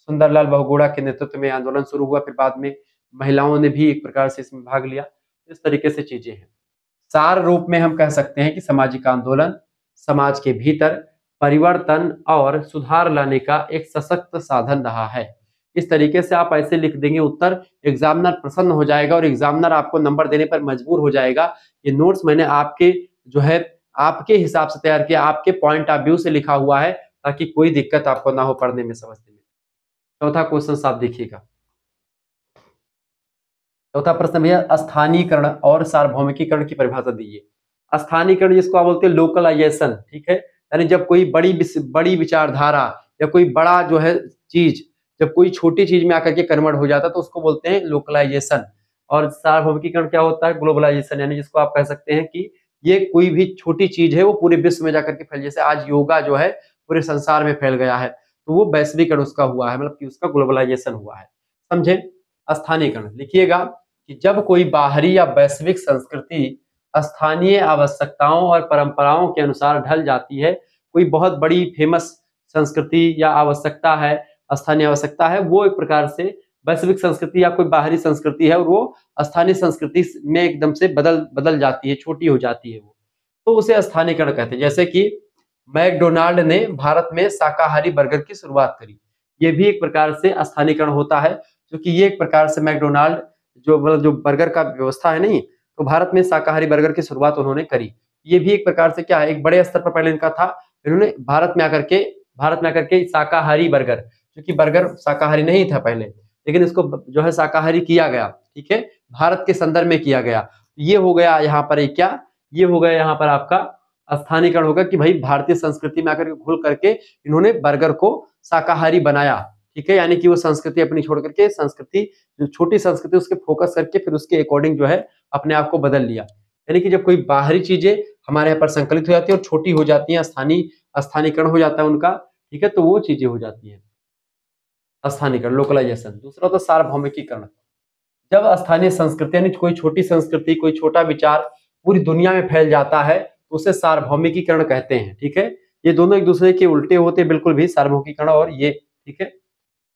सुंदरलाल बहुगुणा के नेतृत्व में आंदोलन शुरू हुआ, फिर बाद में महिलाओं ने भी एक प्रकार से इसमें भाग लिया। इस तरीके से चीजें हैं। सार रूप में हम कह सकते हैं कि सामाजिक आंदोलन समाज के भीतर परिवर्तन और सुधार लाने का एक सशक्त साधन रहा है। इस तरीके से आप ऐसे लिख देंगे उत्तर, एग्जामिनर प्रसन्न हो जाएगा और एग्जामिनर आपको नंबर देने पर मजबूर हो जाएगा। ये नोट्स मैंने आपके जो है आपके हिसाब से तैयार किया, आपके पॉइंट ऑफ व्यू से लिखा हुआ है, ताकि कोई दिक्कत आपको ना हो पढ़ने में, समझने में। चौथा क्वेश्चन आप देखिएगा। चौथा प्रश्न भैया, स्थानीयकरण और सार्वभौमिकीकरण की परिभाषा दीजिए। स्थानीयकरण जिसको आप बोलते हैं लोकलाइजेशन। ठीक है, यानी जब कोई बड़ी विचारधारा या कोई बड़ा जो है चीज, जब कोई छोटी चीज में आकर के कन्वर्ट हो जाता है तो उसको बोलते हैं लोकलाइजेशन। और सार्वभौमिकीकरण क्या होता है? ग्लोबलाइजेशन। यानी जिसको आप कह सकते हैं कि ये कोई भी छोटी चीज है वो पूरे विश्व में जाकर के फैल, जैसे आज योगा जो है पूरे संसार में फैल गया है, तो वो वैश्वीकरण उसका हुआ है, मतलब कि उसका ग्लोबलाइजेशन हुआ है। समझे? स्थानीयकरण लिखिएगा कि जब कोई बाहरी या वैश्विक संस्कृति स्थानीय आवश्यकताओं और परंपराओं के अनुसार ढल जाती है, कोई बहुत बड़ी फेमस संस्कृति या आवश्यकता है, स्थानीय आवश्यकता है, वो एक प्रकार से वैश्विक संस्कृति या कोई बाहरी संस्कृति है और वो स्थानीय संस्कृति में एकदम से बदल जाती है, छोटी हो जाती है वो, तो उसे स्थानीयकरण कहते हैं। जैसे कि मैकडोनाल्ड ने भारत में शाकाहारी बर्गर की शुरुआत करी, ये भी एक प्रकार से स्थानीयकरण होता है, क्योंकि ये एक प्रकार से मैकडोनाल्ड जो बर्गर का व्यवस्था है नहीं, तो भारत में शाकाहारी बर्गर की शुरुआत उन्होंने करी। ये भी एक प्रकार से क्या है, एक बड़े स्तर पर पहले इनका था, इन्होंने भारत में आकर के शाकाहारी बर्गर, क्योंकि बर्गर शाकाहारी नहीं था पहले, लेकिन इसको जो है शाकाहारी किया गया। ठीक है, भारत के संदर्भ में किया गया। ये हो गया यहाँ पर एक क्या, ये हो गया यहाँ पर आपका स्थानीयकरण होगा कि भाई भारतीय संस्कृति में आकर के घुल करके इन्होंने बर्गर को शाकाहारी बनाया। ठीक है, यानी कि वो संस्कृति अपनी छोड़ करके संस्कृति, जो छोटी संस्कृति उसके फोकस करके फिर उसके अकॉर्डिंग जो है अपने आप को बदल लिया। यानी कि जब कोई बाहरी चीजें हमारे यहाँ पर संकलित हो जाती है और छोटी हो जाती है, स्थानीयकरण हो जाता है उनका। ठीक है, तो वो चीजें हो जाती है स्थानीयकरण, लोकलाइजेशन। दूसरा तो सार्वभौमिकीकरण। जब स्थानीय संस्कृति यानी कोई छोटी संस्कृति, कोई छोटा विचार पूरी दुनिया में फैल जाता है तो उसे सार्वभौमिकीकरण कहते हैं। ठीक है, ये दोनों एक दूसरे के उल्टे होते बिल्कुल भी, सार्वभौमिकीकरण और ये। ठीक है,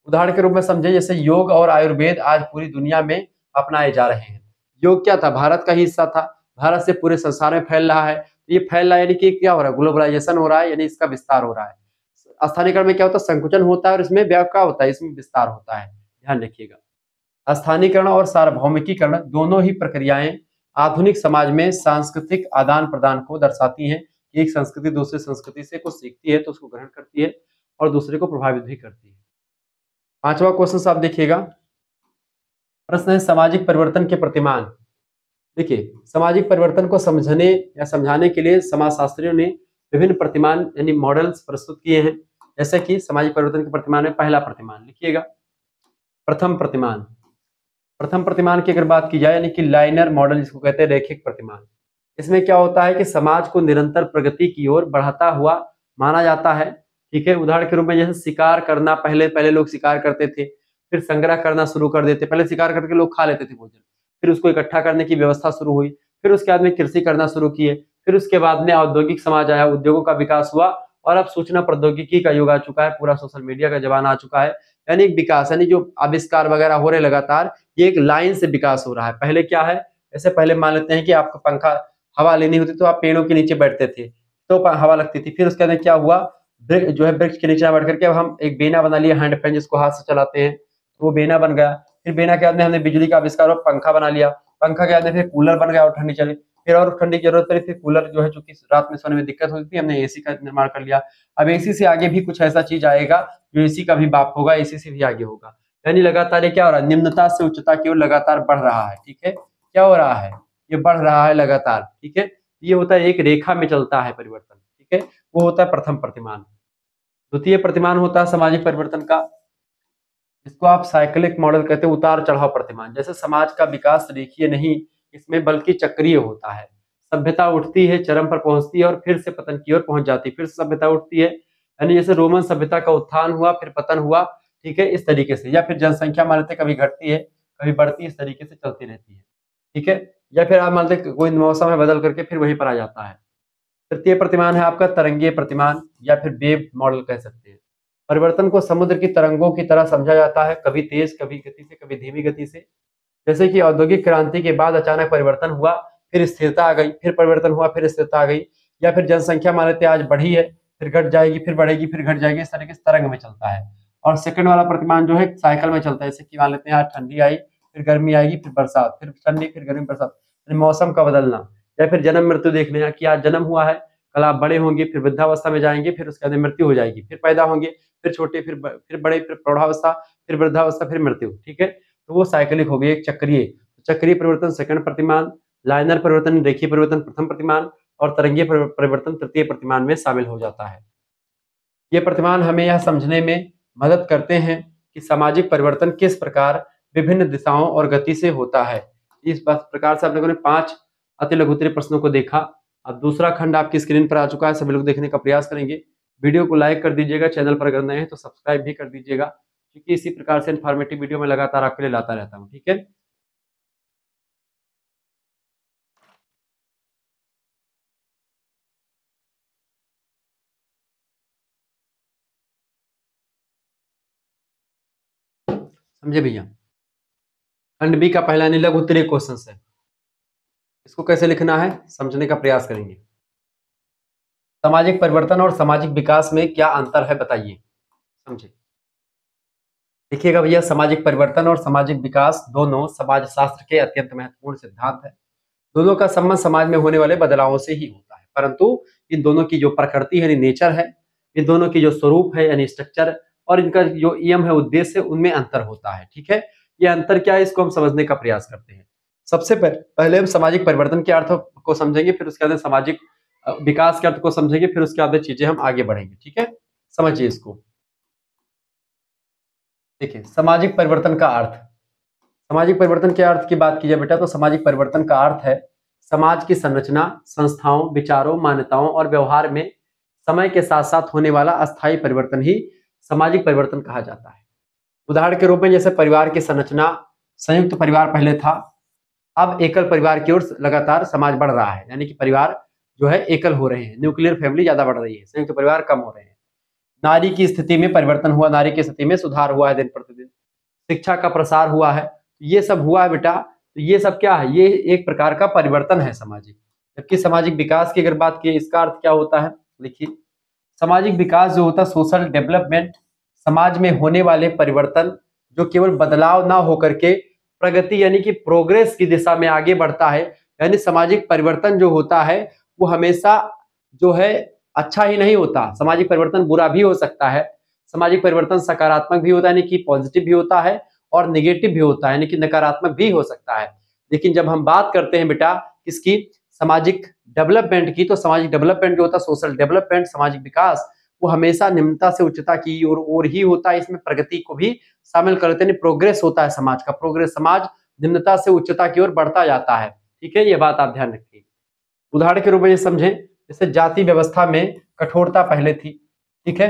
उदाहरण के रूप में समझे, जैसे योग और आयुर्वेद आज पूरी दुनिया में अपनाए जा रहे हैं। योग क्या था? भारत का ही हिस्सा था, भारत से पूरे संसार में फैल रहा है, ये फैल रहा है, यानी कि क्या हो रहा है, ग्लोबलाइजेशन हो रहा है, यानी इसका विस्तार हो रहा है। स्थानीयकरण में क्या होता है, संकुचन होता है और इसमें क्या होता है, इसमें विस्तार होता है, ध्यान रखिएगा। स्थानीयकरण और सार्वभौमिकीकरण दोनों ही प्रक्रियाएं आधुनिक समाज में सांस्कृतिक आदान प्रदान को दर्शाती हैं। एक संस्कृति दूसरी संस्कृति से कुछ सीखती है तो उसको ग्रहण करती है और दूसरे को प्रभावित भी करती है। पांचवा क्वेश्चन आप देखिएगा, प्रश्न है सामाजिक परिवर्तन के प्रतिमान। देखिए, सामाजिक परिवर्तन को समझने या समझाने के लिए समाजशास्त्रियों ने विभिन्न प्रतिमान यानी मॉडल्स प्रस्तुत किए हैं। जैसे कि सामाजिक परिवर्तन के प्रतिमान में पहला प्रतिमान लिखिएगा, प्रथम प्रतिमान। प्रथम प्रतिमान की अगर बात की जाए यानी कि लाइनर मॉडल, जिसको कहते हैं रैखिक प्रतिमान। इसमें क्या होता है कि समाज को निरंतर प्रगति की ओर बढ़ाता हुआ माना जाता है। ठीक है, उदाहरण के रूप में जैसे शिकार करना, पहले लोग शिकार करते थे, फिर संग्रह करना शुरू कर देते। पहले शिकार करके लोग खा लेते थे भोजन, फिर उसको इकट्ठा करने की व्यवस्था शुरू हुई, फिर उसके बाद में कृषि करना शुरू किए, फिर उसके बाद में औद्योगिक समाज आया, उद्योगों का विकास हुआ और अब सूचना प्रौद्योगिकी का युग आ चुका है, पूरा सोशल मीडिया का जमाना आ चुका है। यानी एक विकास, यानी जो आविष्कार वगैरह हो रहे लगातार, ये एक लाइन से विकास हो रहा है। पहले क्या है, जैसे पहले मान लेते हैं कि आपको पंखा हवा लेनी होती तो आप पेड़ों के नीचे बैठते थे तो हवा लगती थी। फिर उसके अंदर क्या हुआ, जो है वृक्ष के नीचे बैठ करके अब हम एक बेना बना लिया, हैंड फैन जिसको हाथ से चलाते हैं, तो वो बेना बन गया। फिर बेना के बाद में हमने बिजली का आविष्कार और पंखा बना लिया, पंखा के बाद में फिर कूलर बन गया और ठंडी चली, फिर और ठंडी की जरूरत पड़ी, फिर कूलर जो है चूंकि रात में सोने में दिक्कत होती थी, हमने एसी का निर्माण कर लिया। अब एसी से आगे भी कुछ ऐसा चीज आएगा जो एसी का भी बाप होगा, एसी से भी आगे होगा। यानी लगातार ये क्या हो रहा है, निम्नता से उच्चता की ओर लगातार बढ़ रहा है। ठीक है, क्या हो रहा है, ये बढ़ रहा है लगातार। ठीक है, ये होता है एक रेखा में चलता है परिवर्तन। ठीक है, वो होता है प्रथम प्रतिमान। द्वितीय प्रतिमान होता है सामाजिक परिवर्तन का, इसको आप साइक्लिक मॉडल कहते हैं, उतार चढ़ाव प्रतिमान। जैसे समाज का विकास रेखीय नहीं, इसमें बल्कि चक्रीय होता है। सभ्यता उठती है, चरम पर पहुंचती है और फिर से पतन की ओर पहुंच जाती है, फिर से सभ्यता उठती है। यानी जैसे रोमन सभ्यता का उत्थान हुआ फिर पतन हुआ, ठीक है, इस तरीके से। या फिर जनसंख्या मान लेते कभी घटती है कभी बढ़ती है, इस तरीके से चलती रहती है। ठीक है, या फिर आप मान लेते कोई मौसम है बदल करके फिर वहीं पर आ जाता है। तृतीय प्रतिमान है आपका तरंगीय प्रतिमान या फिर वेव मॉडल कह सकते हैं। परिवर्तन को समुद्र की तरंगों की तरह समझा जाता है, कभी तेज कभी गति से कभी धीमी गति से। जैसे कि औद्योगिक क्रांति के बाद अचानक परिवर्तन हुआ, फिर स्थिरता आ गई, फिर परिवर्तन हुआ, फिर स्थिरता आ गई। या फिर जनसंख्या मान लेते आज बढ़ी है, फिर घट जाएगी, फिर बढ़ेगी, फिर घट जाएगी, इस तरीके से तरंग में चलता है। और सेकंड वाला प्रतिमान जो है साइकिल में चलता है, जैसे कि मान लेते हैं आज ठंडी आई, फिर गर्मी आएगी, फिर बरसात, फिर ठंडी, फिर गर्मी, बरसात, यानी मौसम का बदलना। या फिर जन्म मृत्यु देख लेना कि आज जन्म हुआ है, कल आप बड़े होंगे, फिर वृद्धावस्था में जाएंगे, फिर उसके बाद मृत्यु हो जाएगी, फिर पैदा होंगे, फिर छोटे, फिर बड़े, फिर प्रौढ़ावस्था, फिर वृद्धावस्था, फिर मृत्यु। ठीक है, तो वो साइकिलिक हो गई, एक चक्रीय। चक्रीय परिवर्तन सेकंड प्रतिमान, लाइनर परिवर्तन रेखीय परिवर्तन प्रथम प्रतिमान और तरंगीय परिवर्तन तृतीय प्रतिमान में शामिल हो जाता है। ये प्रतिमान हमें यह समझने में मदद करते हैं कि सामाजिक परिवर्तन किस प्रकार विभिन्न दिशाओं और गति से होता है। इस प्रकार से आप लोगों ने 5 अति लघुत्तरीय प्रश्नों को देखा। अब दूसरा खंड आपकी स्क्रीन पर आ चुका है, सभी लोग देखने का प्रयास करेंगे। वीडियो को लाइक कर दीजिएगा, चैनल पर अगर नए हैं तो सब्सक्राइब भी कर दीजिएगा, क्योंकि इसी प्रकार से इन्फॉर्मेटिव वीडियो मैं लगातार आपके लिए लाता रहता हूँ। ठीक है, समझे भैया। खंड बी का पहला यानी लघुत्तरीय क्वेश्चन है, इसको कैसे लिखना है समझने का प्रयास करेंगे। सामाजिक परिवर्तन और सामाजिक विकास में क्या अंतर है बताइए, समझे। देखिएगा भैया, सामाजिक परिवर्तन और सामाजिक विकास दोनों समाजशास्त्र के अत्यंत महत्वपूर्ण सिद्धांत है। दोनों का संबंध समाज में होने वाले बदलावों से ही होता है, परंतु इन दोनों की जो प्रकृति है यानी नेचर है, इन दोनों की जो स्वरूप है यानी स्ट्रक्चर, और इनका जो एम है उद्देश्य, उनमें अंतर होता है। ठीक है, ये अंतर क्या है इसको हम समझने का प्रयास करते हैं। सबसे पहले हम सामाजिक परिवर्तन के अर्थ को समझेंगे, फिर उसके बाद सामाजिक विकास के अर्थ को समझेंगे, फिर उसके बाद चीजें हम आगे बढ़ेंगे। ठीक है, समझिए इसको। देखिए, सामाजिक परिवर्तन का अर्थ, सामाजिक परिवर्तन के अर्थ की बात की जाए बेटा तो सामाजिक परिवर्तन का अर्थ है समाज की संरचना, संस्थाओं, विचारों, मान्यताओं और व्यवहार में समय के साथ साथ होने वाला अस्थायी परिवर्तन ही सामाजिक परिवर्तन कहा जाता है। उदाहरण के रूप में जैसे परिवार की संरचना, संयुक्त परिवार पहले था, अब एकल परिवार की ओर लगातार समाज बढ़ रहा है, यानी कि परिवार जो है एकल हो रहे हैं, न्यूक्लियर फैमिली ज्यादा बढ़ रही है, संयुक्त परिवार कम हो रहे हैं। नारी की स्थिति में परिवर्तन हुआ, नारी की स्थिति में सुधार हुआ है दिन प्रतिदिन। शिक्षा का प्रसार हुआ है, ये सब हुआ है बेटा। तो ये सब क्या है, ये एक प्रकार का परिवर्तन है सामाजिक। जबकि सामाजिक विकास की अगर बात की, इसका अर्थ क्या होता है, देखिए सामाजिक विकास जो होता है, सोशल डेवलपमेंट, समाज में होने वाले परिवर्तन जो केवल बदलाव ना होकर के प्रगति यानी कि प्रोग्रेस की दिशा में आगे बढ़ता है। यानी सामाजिक परिवर्तन जो होता है वो हमेशा जो है अच्छा ही नहीं होता, सामाजिक परिवर्तन बुरा भी हो सकता है। सामाजिक परिवर्तन सकारात्मक भी होता है यानी कि पॉजिटिव भी होता है, और नेगेटिव भी होता है यानी कि नकारात्मक भी हो सकता है। लेकिन जब हम बात करते हैं बेटा किसकी, सामाजिक डेवलपमेंट की, तो सामाजिक डेवलपमेंट जो होता है, सोशल डेवलपमेंट, सामाजिक विकास, वो हमेशा निम्नता से उच्चता की ओर ही होता है। इसमें प्रगति को भी शामिल करते हैं, प्रोग्रेस होता है समाज का, प्रोग्रेस, समाज निम्नता से उच्चता की ओर बढ़ता जाता है। ठीक है, ये बात आप ध्यान रखिए। उदाहरण के रूप में ये समझें, जैसे जाति व्यवस्था में कठोरता पहले थी, ठीक है,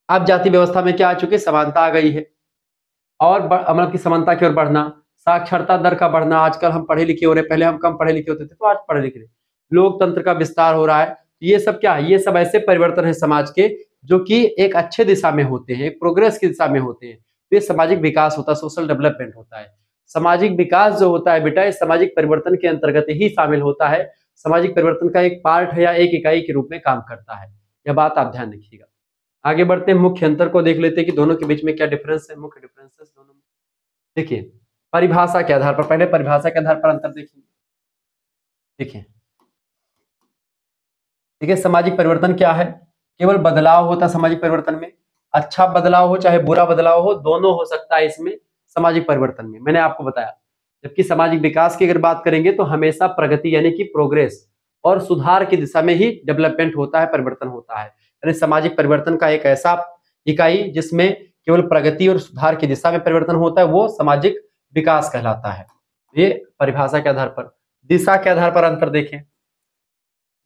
अब जाति व्यवस्था में क्या आ चुकी है, समानता आ गई है, और मतलब की समानता की ओर बढ़ना, साक्षरता दर का बढ़ना, आजकल हम पढ़े लिखे हो रहे, पहले हम कम पढ़े लिखे होते थे, तो आज पढ़े लिखे, लोकतंत्र का विस्तार हो रहा है। ये सब क्या है, ये सब ऐसे परिवर्तन है समाज के जो कि एक अच्छे दिशा में होते हैं, एक प्रोग्रेस की दिशा में होते हैं। तो ये सामाजिक विकास होता है, सोशल डेवलपमेंट होता है। सामाजिक विकास जो होता है बेटा, इस सामाजिक परिवर्तन के अंतर्गत ही शामिल होता है, सामाजिक परिवर्तन का एक पार्ट है या एक इकाई के रूप में काम करता है। यह बात आप ध्यान रखिएगा। आगे बढ़ते हैं, मुख्य अंतर को देख लेते हैं कि दोनों के बीच में क्या डिफरेंस है, मुख्य डिफरेंसेस दोनों में। देखिए परिभाषा के आधार पर, पहले परिभाषा के आधार पर अंतर देखिए। देखिए देखिए सामाजिक परिवर्तन क्या है, केवल बदलाव होता है सामाजिक परिवर्तन में, अच्छा बदलाव हो चाहे बुरा बदलाव हो, दोनों हो सकता है इसमें सामाजिक परिवर्तन में, मैंने आपको बताया। जबकि सामाजिक विकास की अगर बात करेंगे तो हमेशा प्रगति यानी कि प्रोग्रेस और सुधार की दिशा में ही डेवलपमेंट होता है, परिवर्तन होता है। यानी सामाजिक परिवर्तन का एक ऐसा इकाई जिसमें केवल प्रगति और सुधार की दिशा में परिवर्तन होता है, वो सामाजिक विकास कहलाता है। ये परिभाषा के आधार पर। दिशा के आधार पर अंतर देखें।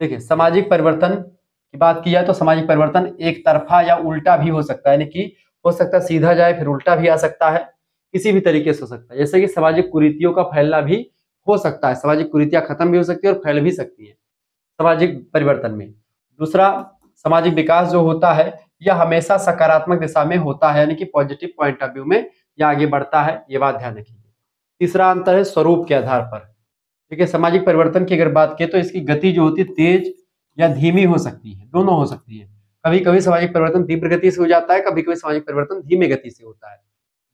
देखिए सामाजिक परिवर्तन की बात की जाए तो सामाजिक परिवर्तन एक तरफा या उल्टा भी हो सकता है, यानी कि हो सकता है सीधा जाए फिर उल्टा भी आ सकता है, किसी भी तरीके से हो सकता है। जैसे कि सामाजिक कुरीतियों का फैलना भी हो सकता है, सामाजिक कुरीतियां खत्म भी हो सकती है और फैल भी सकती है सामाजिक परिवर्तन में। दूसरा, सामाजिक विकास जो होता है यह हमेशा सकारात्मक दिशा में होता है, यानी कि पॉजिटिव पॉइंट ऑफ व्यू में यह आगे बढ़ता है, ये बात ध्यान रखिए। तीसरा अंतर है स्वरूप के आधार पर। ठीक है, सामाजिक परिवर्तन की अगर बात की तो इसकी गति जो होती है तेज या धीमी हो सकती है, दोनों हो सकती है। कभी कभी सामाजिक परिवर्तन तीव्र गति से हो जाता है, कभी कभी सामाजिक परिवर्तन धीमी गति से होता है।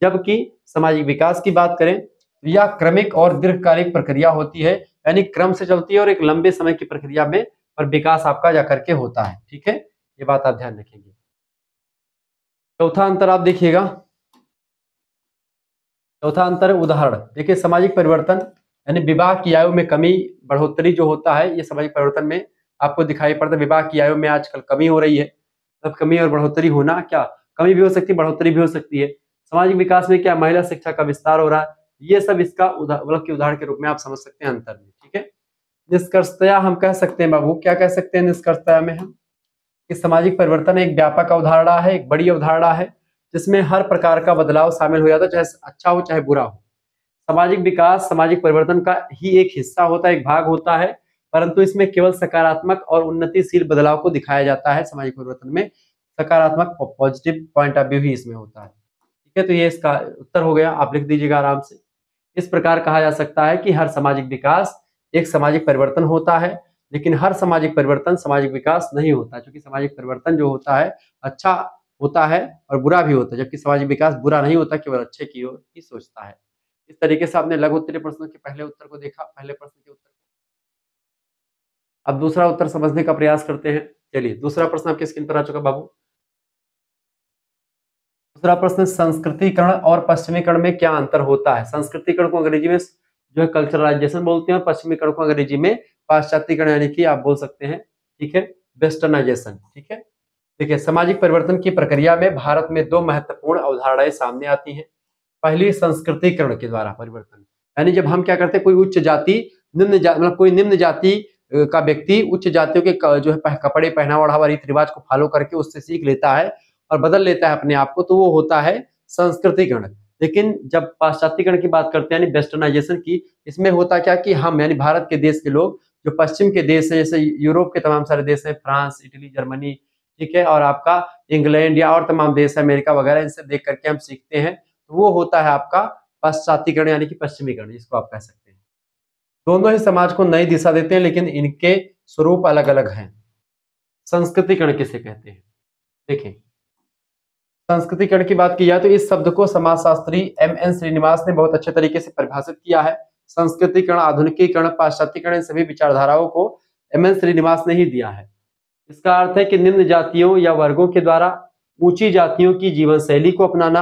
जबकि सामाजिक विकास की बात करें तो यह क्रमिक और दीर्घकालिक प्रक्रिया होती है, यानी क्रम से चलती है और एक लंबे समय की प्रक्रिया में पर विकास आपका जाकर के होता है। ठीक है, ये बात आप ध्यान रखेंगे। चौथा अंतर आप देखिएगा, चौथा अंतर उदाहरण देखिए, सामाजिक परिवर्तन यानी विवाह की आयु में कमी बढ़ोतरी जो होता है, ये सामाजिक परिवर्तन में आपको दिखाई पड़ता है। विवाह की आयु में आजकल कमी हो रही है, तब कमी और बढ़ोतरी होना, क्या कमी भी हो सकती है, बढ़ोतरी भी हो सकती है। सामाजिक विकास में क्या, महिला शिक्षा का विस्तार हो रहा है, ये सब इसका मतलब कि उदाहरण के रूप में आप समझ सकते हैं अंतर में। ठीक है, निष्कर्षतया हम कह सकते हैं बाबू, क्या कह सकते हैं निष्कर्षतया में हम, कि सामाजिक परिवर्तन एक व्यापक अवधारणा है, एक बड़ी अवधारणा है, जिसमें हर प्रकार का बदलाव शामिल हो जाता है, चाहे अच्छा हो चाहे बुरा हो। सामाजिक विकास सामाजिक परिवर्तन का ही एक हिस्सा होता है, एक भाग होता है, परंतु इसमें केवल सकारात्मक और उन्नतिशील बदलाव को दिखाया जाता है। सामाजिक परिवर्तन में सकारात्मक पॉजिटिव पॉइंट ऑफ व्यू ही इसमें होता है। ठीक है, तो ये इसका उत्तर हो गया, आप लिख दीजिएगा आराम से। इस प्रकार कहा जा सकता है कि हर सामाजिक विकास एक सामाजिक परिवर्तन होता है, लेकिन हर सामाजिक परिवर्तन सामाजिक विकास नहीं होता, क्योंकि सामाजिक परिवर्तन जो होता है अच्छा होता है और बुरा भी होता है, जबकि सामाजिक विकास बुरा नहीं होता, केवल अच्छे की ओर ही सोचता है। इस तरीके से आपने लघु उत्तरीय प्रश्नों के पहले उत्तर को देखा, पहले प्रश्न के उत्तर को। अब दूसरा उत्तर समझने का प्रयास करते हैं। चलिए, दूसरा प्रश्न आपके स्क्रीन पर आ चुका बाबू। दूसरा प्रश्न, संस्कृतिकरण और पश्चिमीकरण में क्या अंतर होता है। संस्कृतिकरण को अंग्रेजी में जो है कल्चरलाइजेशन बोलते हैं, और पश्चिमीकरण को अंग्रेजी में पाश्चात्यकरण यानी कि आप बोल सकते हैं, ठीक है, वेस्टर्नाइजेशन। ठीक है, देखिए सामाजिक परिवर्तन की प्रक्रिया में भारत में दो महत्वपूर्ण अवधारणाएं सामने आती हैं। पहली, संस्कृतिकरण के द्वारा परिवर्तन, यानी जब हम क्या करते हैं, कोई उच्च जाति मतलब कोई निम्न जाति का व्यक्ति उच्च जातियों के जो है कपड़े, पहनावा, ओढ़ावा, रीति रिवाज को फॉलो करके उससे सीख लेता है और बदल लेता है अपने आप को, तो वो होता है संस्कृतिकरण। लेकिन जब पाश्चात्यकरण की बात करते हैं यानी वेस्टर्नाइजेशन की, इसमें होता क्या कि हम यानी भारत के देश के लोग जो पश्चिम के देश है, जैसे यूरोप के तमाम सारे देश हैं, फ्रांस, इटली, जर्मनी, ठीक है, और आपका इंग्लैंड या और तमाम देश है, अमेरिका वगैरह, इनसे देख करके हम सीखते हैं, तो वो होता है आपका पाश्चात्यकरण यानी कि पश्चिमीकरण, जिसको आप कह सकते हैं। दोनों ही समाज को नई दिशा देते हैं, लेकिन इनके स्वरूप अलग अलग हैं। संस्कृतिकरण किसे कहते हैं? देखें, संस्कृतिकरण की बात की जाए तो इस शब्द को समाजशास्त्री एम.एन. श्रीनिवास ने बहुत अच्छे तरीके से परिभाषित किया है। संस्कृतिकरण, आधुनिकीकरण, पाश्चात्यकरण, इन सभी विचारधाराओं को एम.एन. श्रीनिवास ने ही दिया है। इसका अर्थ है कि निम्न जातियों या वर्गों के द्वारा ऊंची जातियों की जीवन शैली को अपनाना,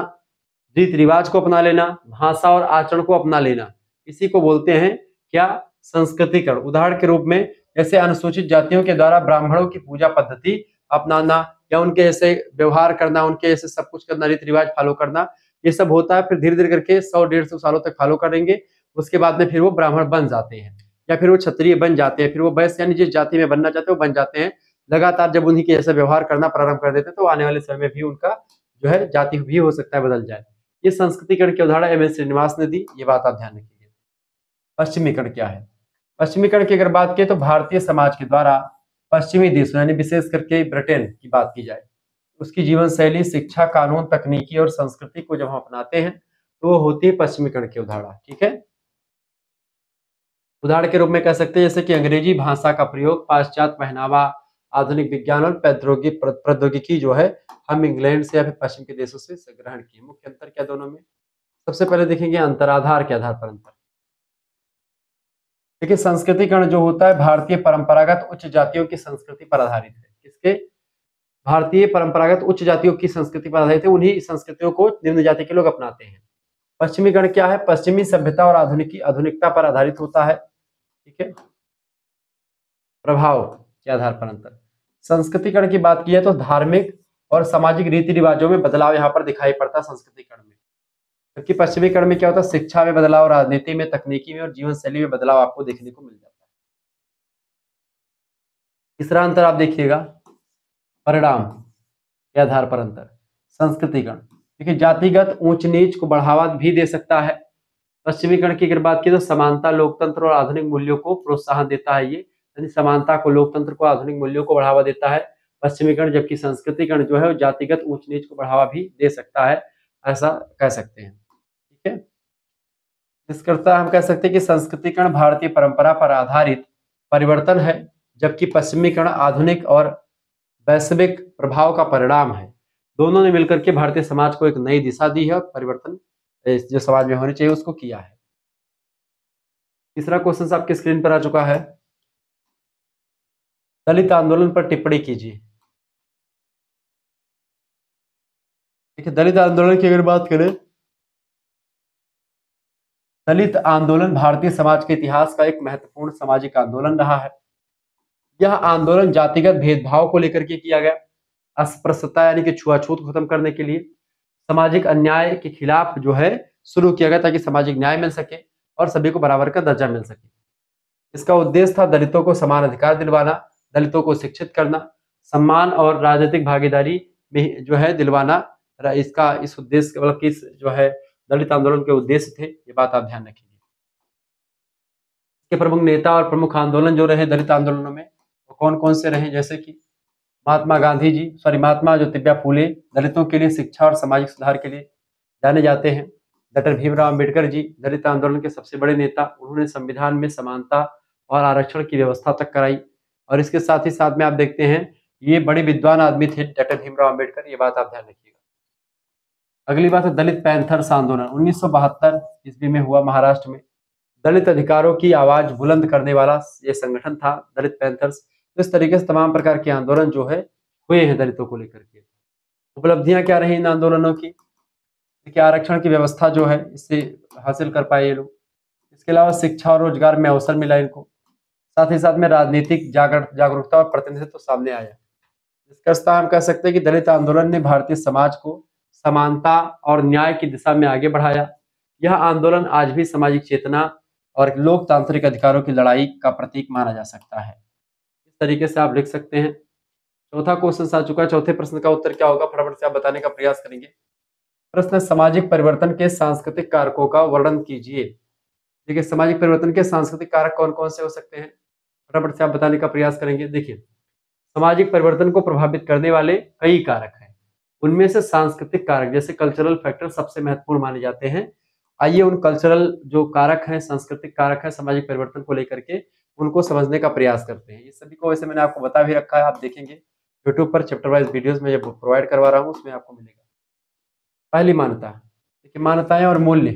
रीति रिवाज को अपना लेना, भाषा और आचरण को अपना लेना, इसी को बोलते हैं क्या? संस्कृतिकरण। उदाहरण के रूप में जैसे अनुसूचित जातियों के द्वारा ब्राह्मणों की पूजा पद्धति अपनाना या उनके जैसे व्यवहार करना, उनके जैसे सब कुछ करना, रीति रिवाज फॉलो करना, ये सब होता है। फिर धीरे धीरे करके 100-150 सालों तक फॉलो करेंगे, उसके बाद में फिर वो ब्राह्मण बन जाते हैं या फिर वो क्षत्रिय बन जाते हैं, फिर वो वैश्य यानी जिस जाति में बनना चाहते हैं वो बन जाते हैं। लगातार जब उन्हीं के जैसा व्यवहार करना प्रारंभ कर देते हैं तो आने वाले समय में भी उनका जो है जाति भी हो सकता है बदल जाए। ये संस्कृतिकरण के उदाहरण एम.एन. श्रीनिवास ने दी, ये बात आप ध्यान रखिए। पश्चिमीकरण क्या है? पश्चिमीकरण की अगर बात करें तो भारतीय समाज के द्वारा पश्चिमी देशों यानी विशेष करके ब्रिटेन की बात की जाए, उसकी जीवन शैली, शिक्षा, कानून, तकनीकी और संस्कृति को जब हम अपनाते हैं तो वो होती है पश्चिमीकरण के उदाहरण। ठीक है, उदाहरण के रूप में कह सकते हैं जैसे कि अंग्रेजी भाषा का प्रयोग, पाश्चात्य पहनावा, आधुनिक विज्ञान और प्रौद्योगिकी जो है हम इंग्लैंड से या फिर पश्चिम के देशों से ग्रहण किए। मुख्य अंतर क्या दोनों में? सबसे पहले देखेंगे अंतराधार के आधार पर अंतर। देखिए, संस्कृतिकरण जो होता है भारतीय परंपरागत उच्च जातियों की संस्कृति पर आधारित है। किसके? भारतीय परंपरागत उच्च जातियों की संस्कृति पर आधारित है, उन्हीं संस्कृतियों को निम्न जाति के लोग अपनाते हैं। पश्चिमीकरण क्या है? पश्चिमी सभ्यता और आधुनिकता पर आधारित होता है। ठीक है, प्रभाव के आधार पर अंतर। संस्कृतिकरण की बात की है तो धार्मिक और सामाजिक रीति रिवाजों में बदलाव यहाँ पर दिखाई पड़ता है संस्कृतिकरण में, जबकि पश्चिमीकरण में क्या होता है? शिक्षा में बदलाव, राजनीति में, तकनीकी में और जीवन शैली में बदलाव आपको देखने को मिल जाता है। तीसरा अंतर आप देखिएगा, परिणाम के आधार पर अंतर। संस्कृतिकरण देखिए जातिगत ऊंच नीच को बढ़ावा भी दे सकता है। पश्चिमीकरण की अगर बात की तो समानता, लोकतंत्र और आधुनिक मूल्यों को प्रोत्साहन देता है। ये यानी समानता को, लोकतंत्र को, आधुनिक मूल्यों को बढ़ावा देता है पश्चिमीकरण, जबकि संस्कृतिकरण जो है वो जातिगत ऊंच नीच को बढ़ावा भी दे सकता है, ऐसा कह सकते हैं। ठीक है, निष्कर्षतः हम कह सकते हैं कि संस्कृतिकरण भारतीय परंपरा पर आधारित परिवर्तन है, जबकि पश्चिमीकरण आधुनिक और वैश्विक प्रभाव का परिणाम है। दोनों ने मिलकर के भारतीय समाज को एक नई दिशा दी है और परिवर्तन जो समाज में होने चाहिए उसको किया है। तीसरा क्वेश्चन आपकी स्क्रीन पर आ चुका है, दलित आंदोलन पर टिप्पणी कीजिए। देखिए, दलित आंदोलन की अगर बात करें, दलित आंदोलन भारतीय समाज के इतिहास का एक महत्वपूर्ण सामाजिक आंदोलन रहा है। यह आंदोलन जातिगत भेदभाव को लेकर के किया गया, अस्पृश्यता यानी कि छुआछूत को खत्म करने के लिए, सामाजिक अन्याय के खिलाफ जो है शुरू किया गया ताकि सामाजिक न्याय मिल सके और सभी को बराबर का दर्जा मिल सके। इसका उद्देश्य था दलितों को समान अधिकार दिलवाना, दलितों को शिक्षित करना, सम्मान और राजनीतिक भागीदारी में जो है दिलवाना। इसका इस उद्देश्य मतलब किस जो है दलित आंदोलन के उद्देश्य थे, ये बात आप ध्यान रखेंगे। इसके प्रमुख नेता और प्रमुख आंदोलन जो रहे दलित आंदोलनों में वो कौन कौन से रहे? जैसे कि महात्मा ज्योतिबा फूले दलितों के लिए शिक्षा और सामाजिक सुधार के लिए जाने जाते हैं। डॉक्टर भीमराव अंबेडकर जी दलित आंदोलन के सबसे बड़े नेता, उन्होंने संविधान में समानता और आरक्षण की व्यवस्था तक कराई। और इसके साथ ही साथ में आप देखते हैं ये बड़े विद्वान आदमी थे डॉक्टर भीमराव अंबेडकर, ये बात आप ध्यान रखिएगा। अगली बात है दलित पैंथर्स आंदोलन 1972 ईस्वी में हुआ महाराष्ट्र में। दलित अधिकारों की आवाज बुलंद करने वाला ये संगठन था दलित पैंथर्स। तो इस तरीके से तमाम प्रकार के आंदोलन जो है हुए हैं दलितों को लेकर के। उपलब्धियां क्या रही इन आंदोलनों की? देखिए, आरक्षण की व्यवस्था जो है इससे हासिल कर पाए ये लोग। इसके अलावा शिक्षा और रोजगार में अवसर मिला इनको, साथ ही साथ में राजनीतिक जागरूकता और प्रतिनिधित्व तो सामने आया। निष्कर्षतः हम कह सकते हैं कि दलित आंदोलन ने भारतीय समाज को समानता और न्याय की दिशा में आगे बढ़ाया। यह आंदोलन आज भी सामाजिक चेतना और लोकतांत्रिक अधिकारों की लड़ाई का प्रतीक माना जा सकता है। इस तरीके से आप लिख सकते हैं। चौथा क्वेश्चन आ चुका है, चौथे प्रश्न का उत्तर क्या होगा फटाफट से आप बताने का प्रयास करेंगे। प्रश्न, सामाजिक परिवर्तन के सांस्कृतिक कारकों का वर्णन कीजिए। देखिए, सामाजिक परिवर्तन के सांस्कृतिक कारक कौन कौन से हो सकते हैं, फटाफट से आप बताने का प्रयास करेंगे। देखिए, सामाजिक परिवर्तन को प्रभावित करने वाले कई कारक हैं, उनमें से सांस्कृतिक कारक जैसे कल्चरल फैक्टर सबसे महत्वपूर्ण माने जाते हैं। आइए उन कल्चरल जो कारक हैं, सांस्कृतिक कारक हैं सामाजिक परिवर्तन को लेकर के, उनको समझने का प्रयास करते हैं। ये सभी को वैसे मैंने आपको बता भी रखा है, आप देखेंगे यूट्यूब पर चैप्टर वाइज वीडियोस में ये प्रोवाइड करवा रहा हूँ, उसमें आपको मिलेगा। पहली मान्यता, देखिए मान्यताएं और मूल्य।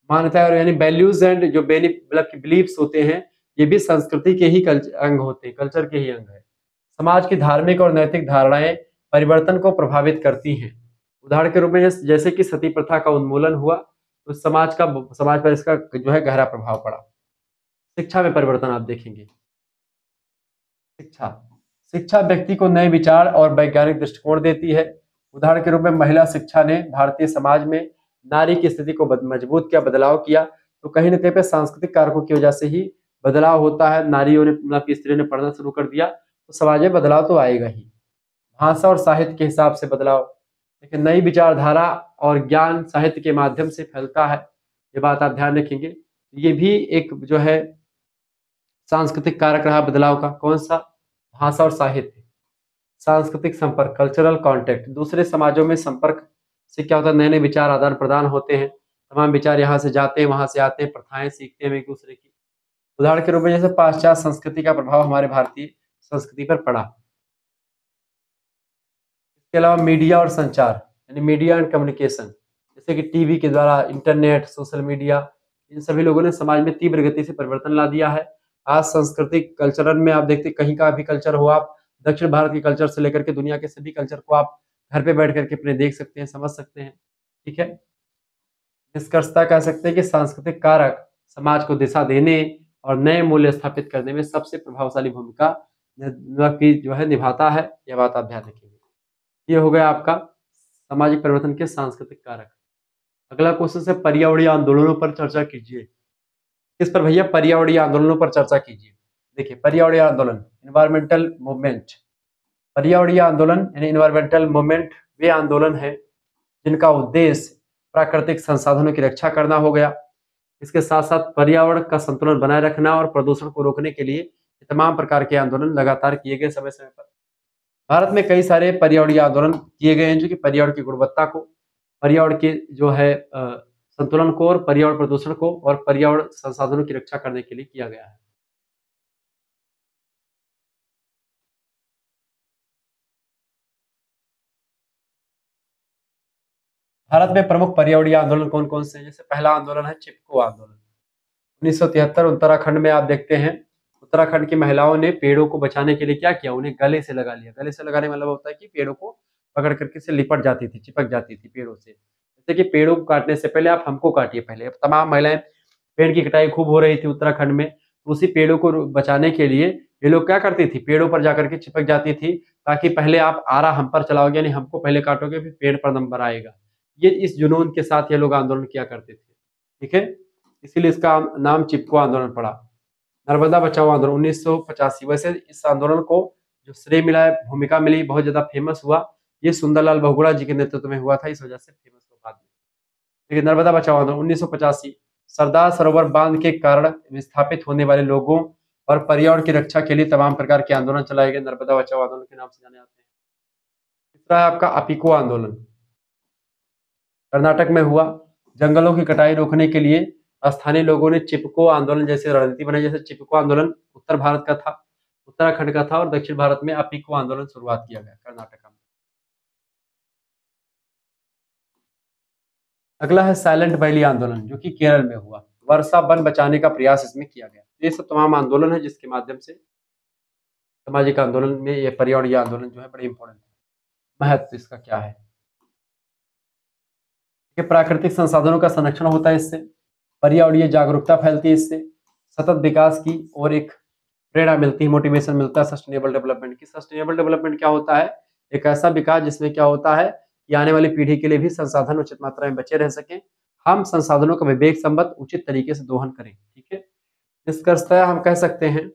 मान्यताएं और यानी वैल्यूज एंड जो मतलब कि बिलीफ्स होते हैं, ये भी संस्कृति के ही अंग होते हैं, कल्चर के ही अंग है। समाज की धार्मिक और नैतिक धारणाएं परिवर्तन को प्रभावित करती हैं। उदाहरण के रूप में जैसे कि सती प्रथा का उन्मूलन हुआ, तो समाज पर इसका जो है गहरा प्रभाव पड़ा। शिक्षा में परिवर्तन आप देखेंगे। शिक्षा शिक्षा व्यक्ति को नए विचार और वैज्ञानिक दृष्टिकोण देती है। उदाहरण के रूप में महिला शिक्षा ने भारतीय समाज में नारी की स्थिति को मजबूत किया, बदलाव किया। तो कहीं ना कहीं पे सांस्कृतिक कारकों की वजह से ही बदलाव होता है। नारियों ने मतलब कि स्त्रियों ने पढ़ना शुरू कर दिया, तो समाज में बदलाव तो आएगा ही। भाषा और साहित्य के हिसाब से बदलाव, देखिए नई विचारधारा और ज्ञान साहित्य के माध्यम से फैलता है, ये बात आप ध्यान रखेंगे। ये भी एक जो है सांस्कृतिक कारक रहा बदलाव का। कौन सा? भाषा और साहित्य। सांस्कृतिक संपर्क, कल्चरल कॉन्टेक्ट, दूसरे समाजों में संपर्क से क्या होता है, नए नए विचार आदान प्रदान होते हैं। तमाम विचार यहाँ से जाते हैं, वहां से आते हैं, प्रथाएं सीखते हैं एक दूसरे की। उदाहरण के रूप में जैसे पाश्चात्य संस्कृति का प्रभाव हमारे भारतीय संस्कृति पर पड़ा। इसके अलावा मीडिया और संचार, यानी मीडिया एंड कम्युनिकेशन, जैसे कि टीवी के द्वारा, इंटरनेट, सोशल मीडिया, इन सभी लोगों ने समाज में तीव्र गति से परिवर्तन ला दिया है। आज सांस्कृतिक कल्चरल में आप देखते कहीं का भी कल्चर हो, आप दक्षिण भारत के कल्चर से लेकर के दुनिया के सभी कल्चर को आप घर पे बैठ करके अपने देख सकते हैं, समझ सकते हैं। ठीक है, निष्कर्षतः कह सकते हैं कि सांस्कृतिक कारक समाज को दिशा देने और नए मूल्य स्थापित करने में सबसे प्रभावशाली भूमिका की जो है निभाता है। यह बात आप ध्यान रखेंगे। ये हो गया आपका सामाजिक परिवर्तन के सांस्कृतिक कारक। अगला क्वेश्चन है पर्यावरणीय आंदोलनों पर चर्चा कीजिए। किस पर भैया? पर्यावरणीय आंदोलनों पर चर्चा कीजिए। देखिए पर्यावरणीय आंदोलन, इन्वायरमेंटल मूवमेंट। पर्यावरणीय आंदोलन यानी इन्वायरमेंटल मूवमेंट वे आंदोलन है जिनका उद्देश्य प्राकृतिक संसाधनों की रक्षा करना हो गया। इसके साथ साथ पर्यावरण का संतुलन बनाए रखना और प्रदूषण को रोकने के लिए तमाम प्रकार के आंदोलन लगातार किए गए समय समय पर। भारत में कई सारे पर्यावरणीय आंदोलन किए गए हैं जो कि पर्यावरण की गुणवत्ता को, पर्यावरण के जो है संतुलन को और पर्यावरण प्रदूषण को और पर्यावरण संसाधनों की रक्षा करने के लिए किया गया है। भारत में प्रमुख पर्यावरणीय आंदोलन कौन कौन से हैं? जैसे पहला आंदोलन है चिपको आंदोलन। 1973 उत्तराखंड में आप देखते हैं, उत्तराखंड की महिलाओं ने पेड़ों को बचाने के लिए क्या किया, उन्हें गले से लगा लिया। गले से लगाने मतलब होता है कि पेड़ों को पकड़ करके से लिपट जाती थी, चिपक जाती थी पेड़ों से। जैसे कि पेड़ों को काटने से पहले आप हमको काटिए पहले। अब तमाम महिलाएं, पेड़ की कटाई खूब हो रही थी उत्तराखंड में, तो उसी पेड़ों को बचाने के लिए ये लोग क्या करती थी, पेड़ों पर जाकर के चिपक जाती थी, ताकि पहले आप आरा हम पर चलाओगे, यानी हमको पहले काटोगे फिर पेड़ पर नंबर आएगा। ये इस जुनून के साथ ये लोग आंदोलन किया करते थे। ठीक है, इसीलिए इसका नाम चिपको आंदोलन पड़ा। नर्मदा बचाओ आंदोलन 1985। वैसे इस आंदोलन को जो श्रेय मिला है, भूमिका मिली, बहुत ज्यादा फेमस हुआ, ये सुंदरलाल बहुगुणा जी के नेतृत्व में हुआ था, इस वजह से फेमस हुआ बाद में। देखिए नर्मदा बचाओ आंदोलन 1985, सरदार सरोवर बांध के कारण विस्थापित होने वाले लोगों और पर्यावरण की रक्षा के लिए तमाम प्रकार के आंदोलन चलाए गए, नर्मदा बचाओ आंदोलन के नाम से जाने जाते हैं। तीसरा है आपका अपिको आंदोलन, कर्नाटक में हुआ। जंगलों की कटाई रोकने के लिए स्थानीय लोगों ने चिपको आंदोलन जैसे रणनीति बनाई। जैसे चिपको आंदोलन उत्तर भारत का था, उत्तराखंड का था, और दक्षिण भारत में अपिको आंदोलन शुरुआत किया गया कर्नाटक में। अगला है साइलेंट वैली आंदोलन, जो कि केरल में हुआ। वर्षा वन बचाने का प्रयास इसमें किया गया। ये सब तमाम आंदोलन है जिसके माध्यम से सामाजिक आंदोलन में ये पर्यावरणीय आंदोलन जो है बड़े इंपॉर्टेंट है। महत्व इसका क्या है कि प्राकृतिक संसाधनों का संरक्षण होता है इससे, पर्यावरणीय जागरूकता फैलती है इससे, सतत विकास की और एक प्रेरणा मिलती है, मोटिवेशन मिलता है सस्टेनेबल डेवलपमेंट की। सस्टेनेबल डेवलपमेंट क्या होता है? एक ऐसा विकास जिसमें क्या होता है कि आने वाली पीढ़ी के लिए भी संसाधन उचित मात्रा में बचे रह सकें, हम संसाधनों का विवेक संबद्ध उचित तरीके से दोहन करें। ठीक है, निष्कर्षतः हम कह सकते हैं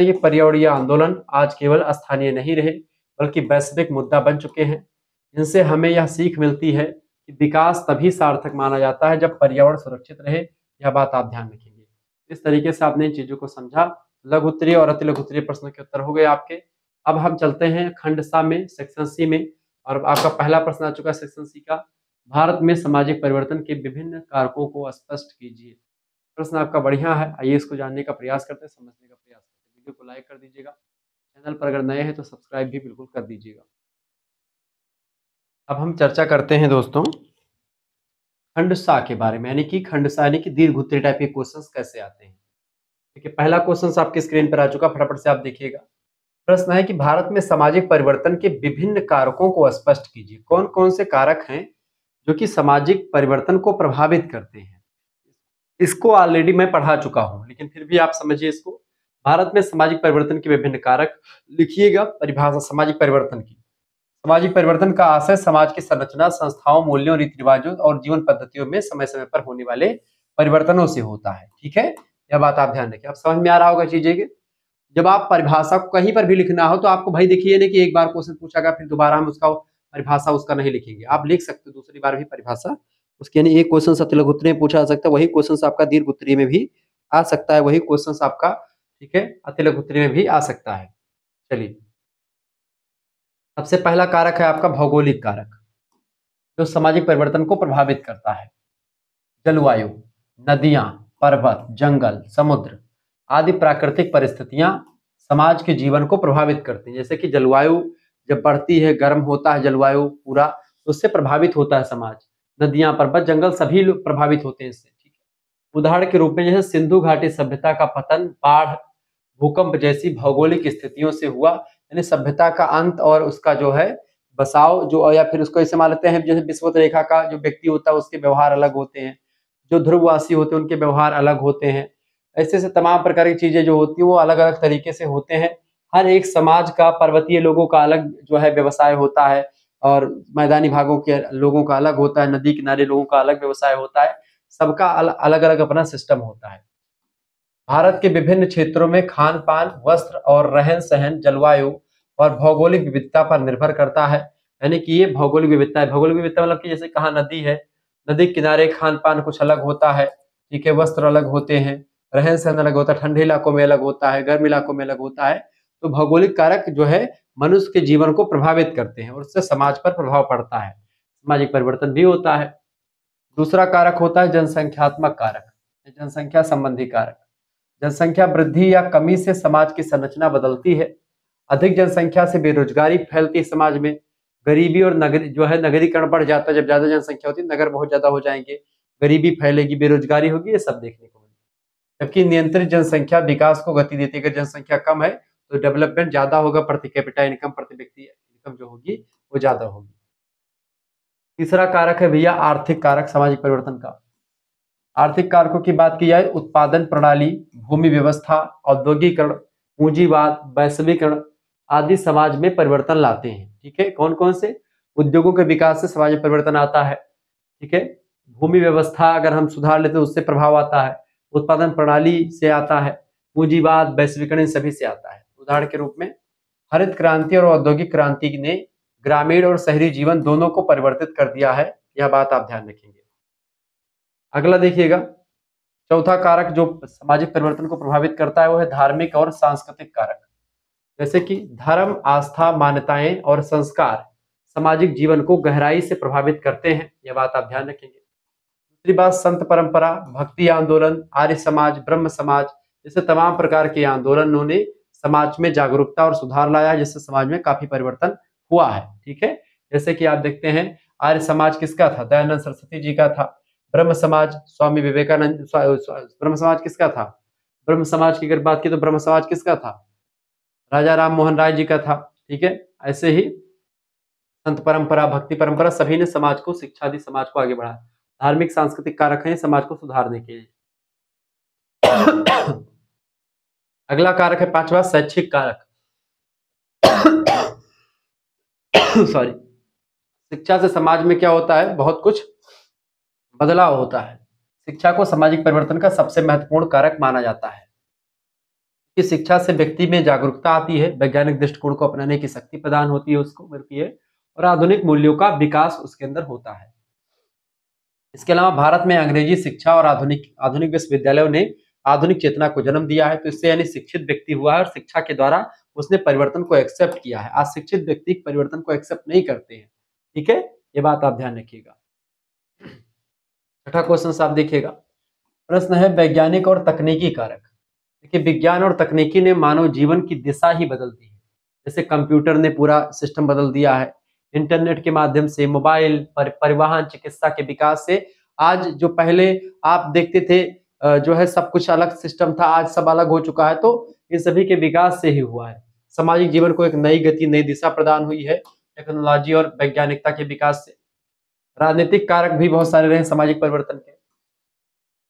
कि पर्यावरणीय आंदोलन आज केवल स्थानीय नहीं रहे बल्कि वैश्विक मुद्दा बन चुके हैं। इनसे हमें यह सीख मिलती है कि विकास तभी सार्थक माना जाता है जब पर्यावरण सुरक्षित रहे। यह बात आप ध्यान रखेंगे। इस तरीके से आपने इन चीजों को समझा। लघु उत्तरीय और अति लघु उत्तरीय प्रश्नों के उत्तर हो गए आपके। अब हम चलते हैं खंड सा में, सेक्शन सी में, और आपका पहला प्रश्न आ चुका है सेक्शन सी का। भारत में सामाजिक परिवर्तन के विभिन्न कारकों को स्पष्ट कीजिए। प्रश्न आपका बढ़िया है, आइए इसको जानने का प्रयास करते हैं, समझने का प्रयास करते हैं। वीडियो को लाइक कर दीजिएगा, चैनल पर अगर नए हैं तो सब्सक्राइब भी बिल्कुल कर दीजिएगा। अब हम चर्चा करते हैं दोस्तों खंडशः के बारे में, यानी कि खंडशः यानी कि दीर्घ उत्तरीय टाइप के क्वेश्चंस कैसे आते हैं। ठीक है, पहला क्वेश्चन आपकी स्क्रीन पर आ चुका, फटाफट से आप देखिएगा। प्रश्न है कि भारत में सामाजिक परिवर्तन के विभिन्न कारकों को स्पष्ट कीजिए। कौन कौन से कारक हैं जो कि सामाजिक परिवर्तन को प्रभावित करते हैं। इसको ऑलरेडी मैं पढ़ा चुका हूं, लेकिन फिर भी आप समझिए इसको। भारत में सामाजिक परिवर्तन के विभिन्न कारक लिखिएगा। परिभाषा सामाजिक परिवर्तन की, सामाजिक परिवर्तन का आशय समाज की संरचना, संस्थाओं, मूल्यों, रीति रिवाजों और जीवन पद्धतियों में समय समय पर होने वाले परिवर्तनों से होता है। ठीक है, यह बात आप ध्यान रखिए। अब समझ में आ रहा होगा चीजें कि जब आप परिभाषा को कहीं पर भी लिखना हो तो आपको भाई देखिए नहीं कि एक बार क्वेश्चन पूछा गया फिर दोबारा हम उसका परिभाषा उसका नहीं लिखेंगे। आप लिख सकते हो दूसरी बार भी परिभाषा उसकी, यानी एक क्वेश्चन अतिलघु उत्तरीय में पूछा जा सकता है, वही क्वेश्चन आपका दीर्घ उत्तरीय में भी आ सकता है, वही क्वेश्चन आपका ठीक है अतिलघु उत्तरीय में भी आ सकता है। चलिए, सबसे पहला कारक है आपका भौगोलिक कारक, जो सामाजिक परिवर्तन को प्रभावित करता है। जलवायु, नदियां, पर्वत, जंगल, समुद्र आदि प्राकृतिक परिस्थितियां समाज के जीवन को प्रभावित करती हैं। जैसे कि जलवायु जब बढ़ती है, गर्म होता है जलवायु पूरा, तो उससे प्रभावित होता है समाज। नदियां, पर्वत, जंगल सभी लोग प्रभावित होते हैं इससे। ठीक है, उदाहरण के रूप में जैसे सिंधु घाटी सभ्यता का पतन बाढ़, भूकंप जैसी भौगोलिक स्थितियों से हुआ, यानी सभ्यता का अंत और उसका जो है बसाव जो, या फिर उसको ऐसे मान लेते हैं जैसे विषुवत रेखा का जो व्यक्ति होता है उसके व्यवहार अलग होते हैं, जो ध्रुववासी होते हैं उनके व्यवहार अलग होते हैं। ऐसे ऐसे तमाम प्रकार की चीजें जो होती है वो अलग अलग तरीके से होते हैं। हर एक समाज का, पर्वतीय लोगों का अलग जो है व्यवसाय होता है, और मैदानी भागों के लोगों का अलग होता है, नदी किनारे लोगों का अलग व्यवसाय होता है। सबका अलग अलग अपना सिस्टम होता है। भारत के विभिन्न क्षेत्रों में खान पान, वस्त्र और रहन सहन जलवायु और भौगोलिक विविधता पर निर्भर करता है। यानी कि ये भौगोलिक विविधता है। भौगोलिक विविधता मतलब कि जैसे कहाँ नदी है, नदी किनारे खान पान कुछ अलग होता है। ठीक है, वस्त्र अलग होते हैं, रहन सहन अलग होता है, ठंडे इलाकों में अलग होता है, गर्म इलाकों में अलग होता है। तो भौगोलिक कारक जो है मनुष्य के जीवन को प्रभावित करते हैं और उससे समाज पर प्रभाव पड़ता है, सामाजिक परिवर्तन भी होता है। दूसरा कारक होता है जनसंख्यात्मक कारक, जनसंख्या संबंधी कारक। जनसंख्या वृद्धि या कमी से समाज की संरचना बदलती है। अधिक जनसंख्या से बेरोजगारी फैलती है समाज में, गरीबी और नगरी जो है नगरीकरण बढ़ जाता है। जब ज्यादा जनसंख्या होती है नगर बहुत ज्यादा हो जाएंगे, गरीबी फैलेगी, बेरोजगारी होगी, ये सब देखने को मिलेगा। जबकि नियंत्रित जनसंख्या विकास को गति देती है। अगर जनसंख्या कम है तो डेवलपमेंट ज्यादा होगा, प्रति कैपिटा इनकम, प्रति व्यक्ति इनकम जो होगी वो ज्यादा होगी। तीसरा कारक है भैया आर्थिक कारक सामाजिक परिवर्तन का। आर्थिक कारकों की बात की जाए, उत्पादन प्रणाली, भूमि व्यवस्था, औद्योगिकरण, पूंजीवाद, वैश्वीकरण आदि समाज में परिवर्तन लाते हैं। ठीक है, कौन कौन से? उद्योगों के विकास से समाज में परिवर्तन आता है। ठीक है, भूमि व्यवस्था अगर हम सुधार लेते हैं उससे प्रभाव आता है, उत्पादन प्रणाली से आता है, पूंजीवाद, वैश्वीकरण सभी से आता है। उदाहरण के रूप में हरित क्रांति और औद्योगिक क्रांति ने ग्रामीण और शहरी जीवन दोनों को परिवर्तित कर दिया है। यह बात आप ध्यान रखेंगे। अगला देखिएगा, चौथा कारक जो सामाजिक परिवर्तन को प्रभावित करता है वो है धार्मिक और सांस्कृतिक कारक। जैसे कि धर्म, आस्था, मान्यताएं और संस्कार सामाजिक जीवन को गहराई से प्रभावित करते हैं। यह बात आप ध्यान रखेंगे। दूसरी बात संत परंपरा, भक्ति आंदोलन, आर्य समाज, ब्रह्म समाज जैसे तमाम प्रकार के आंदोलनों ने समाज में जागरूकता और सुधार लाया, जिससे समाज में काफी परिवर्तन हुआ है। ठीक है, जैसे कि आप देखते हैं आर्य समाज किसका था? दयानंद सरस्वती जी का था। ब्रह्म समाज स्वामी विवेकानंद, ब्रह्म समाज किसका था? ब्रह्म समाज की अगर बात की तो ब्रह्म समाज किसका था? राजा राम मोहन राय जी का था। ठीक है, ऐसे ही संत परंपरा, भक्ति परंपरा सभी ने समाज को शिक्षा दी, समाज को आगे बढ़ाया। धार्मिक सांस्कृतिक कारक हैं समाज को सुधारने के लिए। अगला कारक है पांचवा शैक्षिक कारक। सॉरी, शिक्षा से समाज में क्या होता है? बहुत कुछ बदलाव होता है। शिक्षा को सामाजिक परिवर्तन का सबसे महत्वपूर्ण कारक माना जाता है कि शिक्षा से व्यक्ति में जागरूकता आती है, वैज्ञानिक दृष्टिकोण को अपनाने की शक्ति प्रदान होती है, उसको मिलती है, और आधुनिक मूल्यों का विकास उसके अंदर होता है। इसके अलावा भारत में अंग्रेजी शिक्षा और आधुनिक आधुनिक विश्वविद्यालयों ने आधुनिक चेतना को जन्म दिया है। तो इससे यानी शिक्षित व्यक्ति हुआ है और शिक्षा के द्वारा उसने परिवर्तन को एक्सेप्ट किया है। आज शिक्षित व्यक्ति परिवर्तन को एक्सेप्ट नहीं करते हैं। ठीक है, ये बात आप ध्यान रखिएगा। छठा क्वेश्चन आप देखिएगा। प्रश्न है वैज्ञानिक और तकनीकी कारक। देखिए विज्ञान और तकनीकी ने मानव जीवन की दिशा ही बदल दी है। जैसे कंप्यूटर ने पूरा सिस्टम बदल दिया है, इंटरनेट के माध्यम से, मोबाइल, परिवहन, चिकित्सा के विकास से आज जो पहले आप देखते थे जो है सब कुछ अलग सिस्टम था, आज सब अलग हो चुका है। तो इन सभी के विकास से ही हुआ है। सामाजिक जीवन को एक नई गति, नई दिशा प्रदान हुई है टेक्नोलॉजी और वैज्ञानिकता के विकास से। राजनीतिक कारक भी बहुत सारे रहे सामाजिक परिवर्तन के,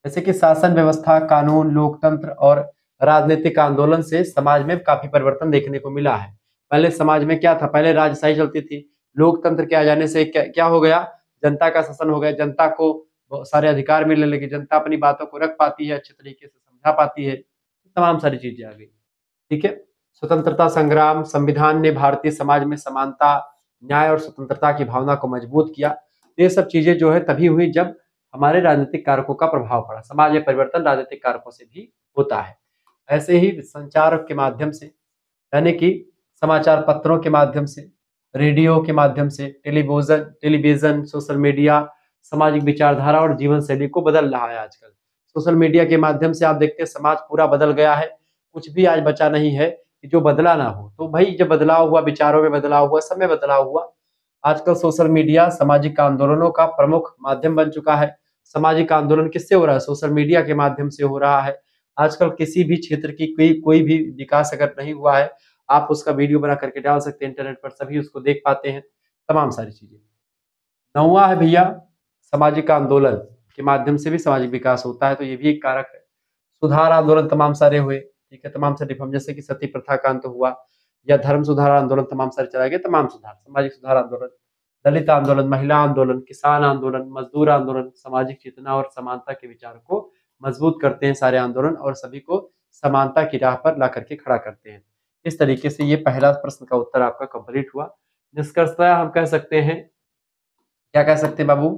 जैसे कि शासन व्यवस्था, कानून, लोकतंत्र और राजनीतिक आंदोलन से समाज में काफी परिवर्तन देखने को मिला है। पहले समाज में क्या था, पहले राजशाही चलती थी, लोकतंत्र के आ जाने से क्या हो गया, जनता का शासन हो गया, जनता को बहुत सारे अधिकार मिलने लगे, जनता अपनी बातों को रख पाती है, अच्छे तरीके से समझा पाती है, तमाम सारी चीजें आ गई। ठीक है। स्वतंत्रता संग्राम, संविधान ने भारतीय समाज में समानता, न्याय और स्वतंत्रता की भावना को मजबूत किया। ये सब चीजें जो है तभी हुई जब हमारे राजनीतिक कारकों का प्रभाव पड़ा। समाज में परिवर्तन राजनीतिक कारकों से भी होता है। ऐसे ही संचार के माध्यम से, यानी कि समाचार पत्रों के माध्यम से, रेडियो के माध्यम से, टेलीविजन, सोशल मीडिया सामाजिक विचारधारा और जीवन शैली को बदल रहा है आजकल। सोशल मीडिया के माध्यम से आप देखते हैं समाज पूरा बदल गया है, कुछ भी आज बचा नहीं है कि जो बदला ना हो। तो भाई जब बदलाव हुआ, विचारों में बदलाव हुआ, सब में बदलाव हुआ। आजकल सोशल मीडिया सामाजिक आंदोलनों का प्रमुख माध्यम बन चुका है। सामाजिक आंदोलन किससे हो रहा है, सोशल मीडिया के माध्यम से हो रहा है। आजकल किसी भी क्षेत्र की कोई भी विकास अगर नहीं हुआ है, आप उसका वीडियो बना करके डाल सकते हैं इंटरनेट पर, सभी उसको देख पाते हैं, तमाम सारी चीजें। नौवां है भैया, सामाजिक आंदोलन के माध्यम से भी सामाजिक विकास होता है, तो ये भी एक कारक है। सुधार आंदोलन तमाम सारे हुए, ठीक है, तमाम सारे रिफॉर्म, जैसे कि सती प्रथा का अंत हुआ, या धर्म सुधार आंदोलन तमाम सारे चलाए गए, तमाम सुधार, सामाजिक सुधार आंदोलन, दलित आंदोलन, महिला आंदोलन, किसान आंदोलन, मजदूर आंदोलन, सामाजिक चेतना और समानता के विचार को मजबूत करते हैं सारे आंदोलन, और सभी को समानता की राह पर ला करके खड़ा करते हैं। इस तरीके से ये पहला प्रश्न का उत्तर आपका कंप्लीट हुआ। निष्कर्षतः हम कह सकते हैं, क्या कह सकते हैं बाबू,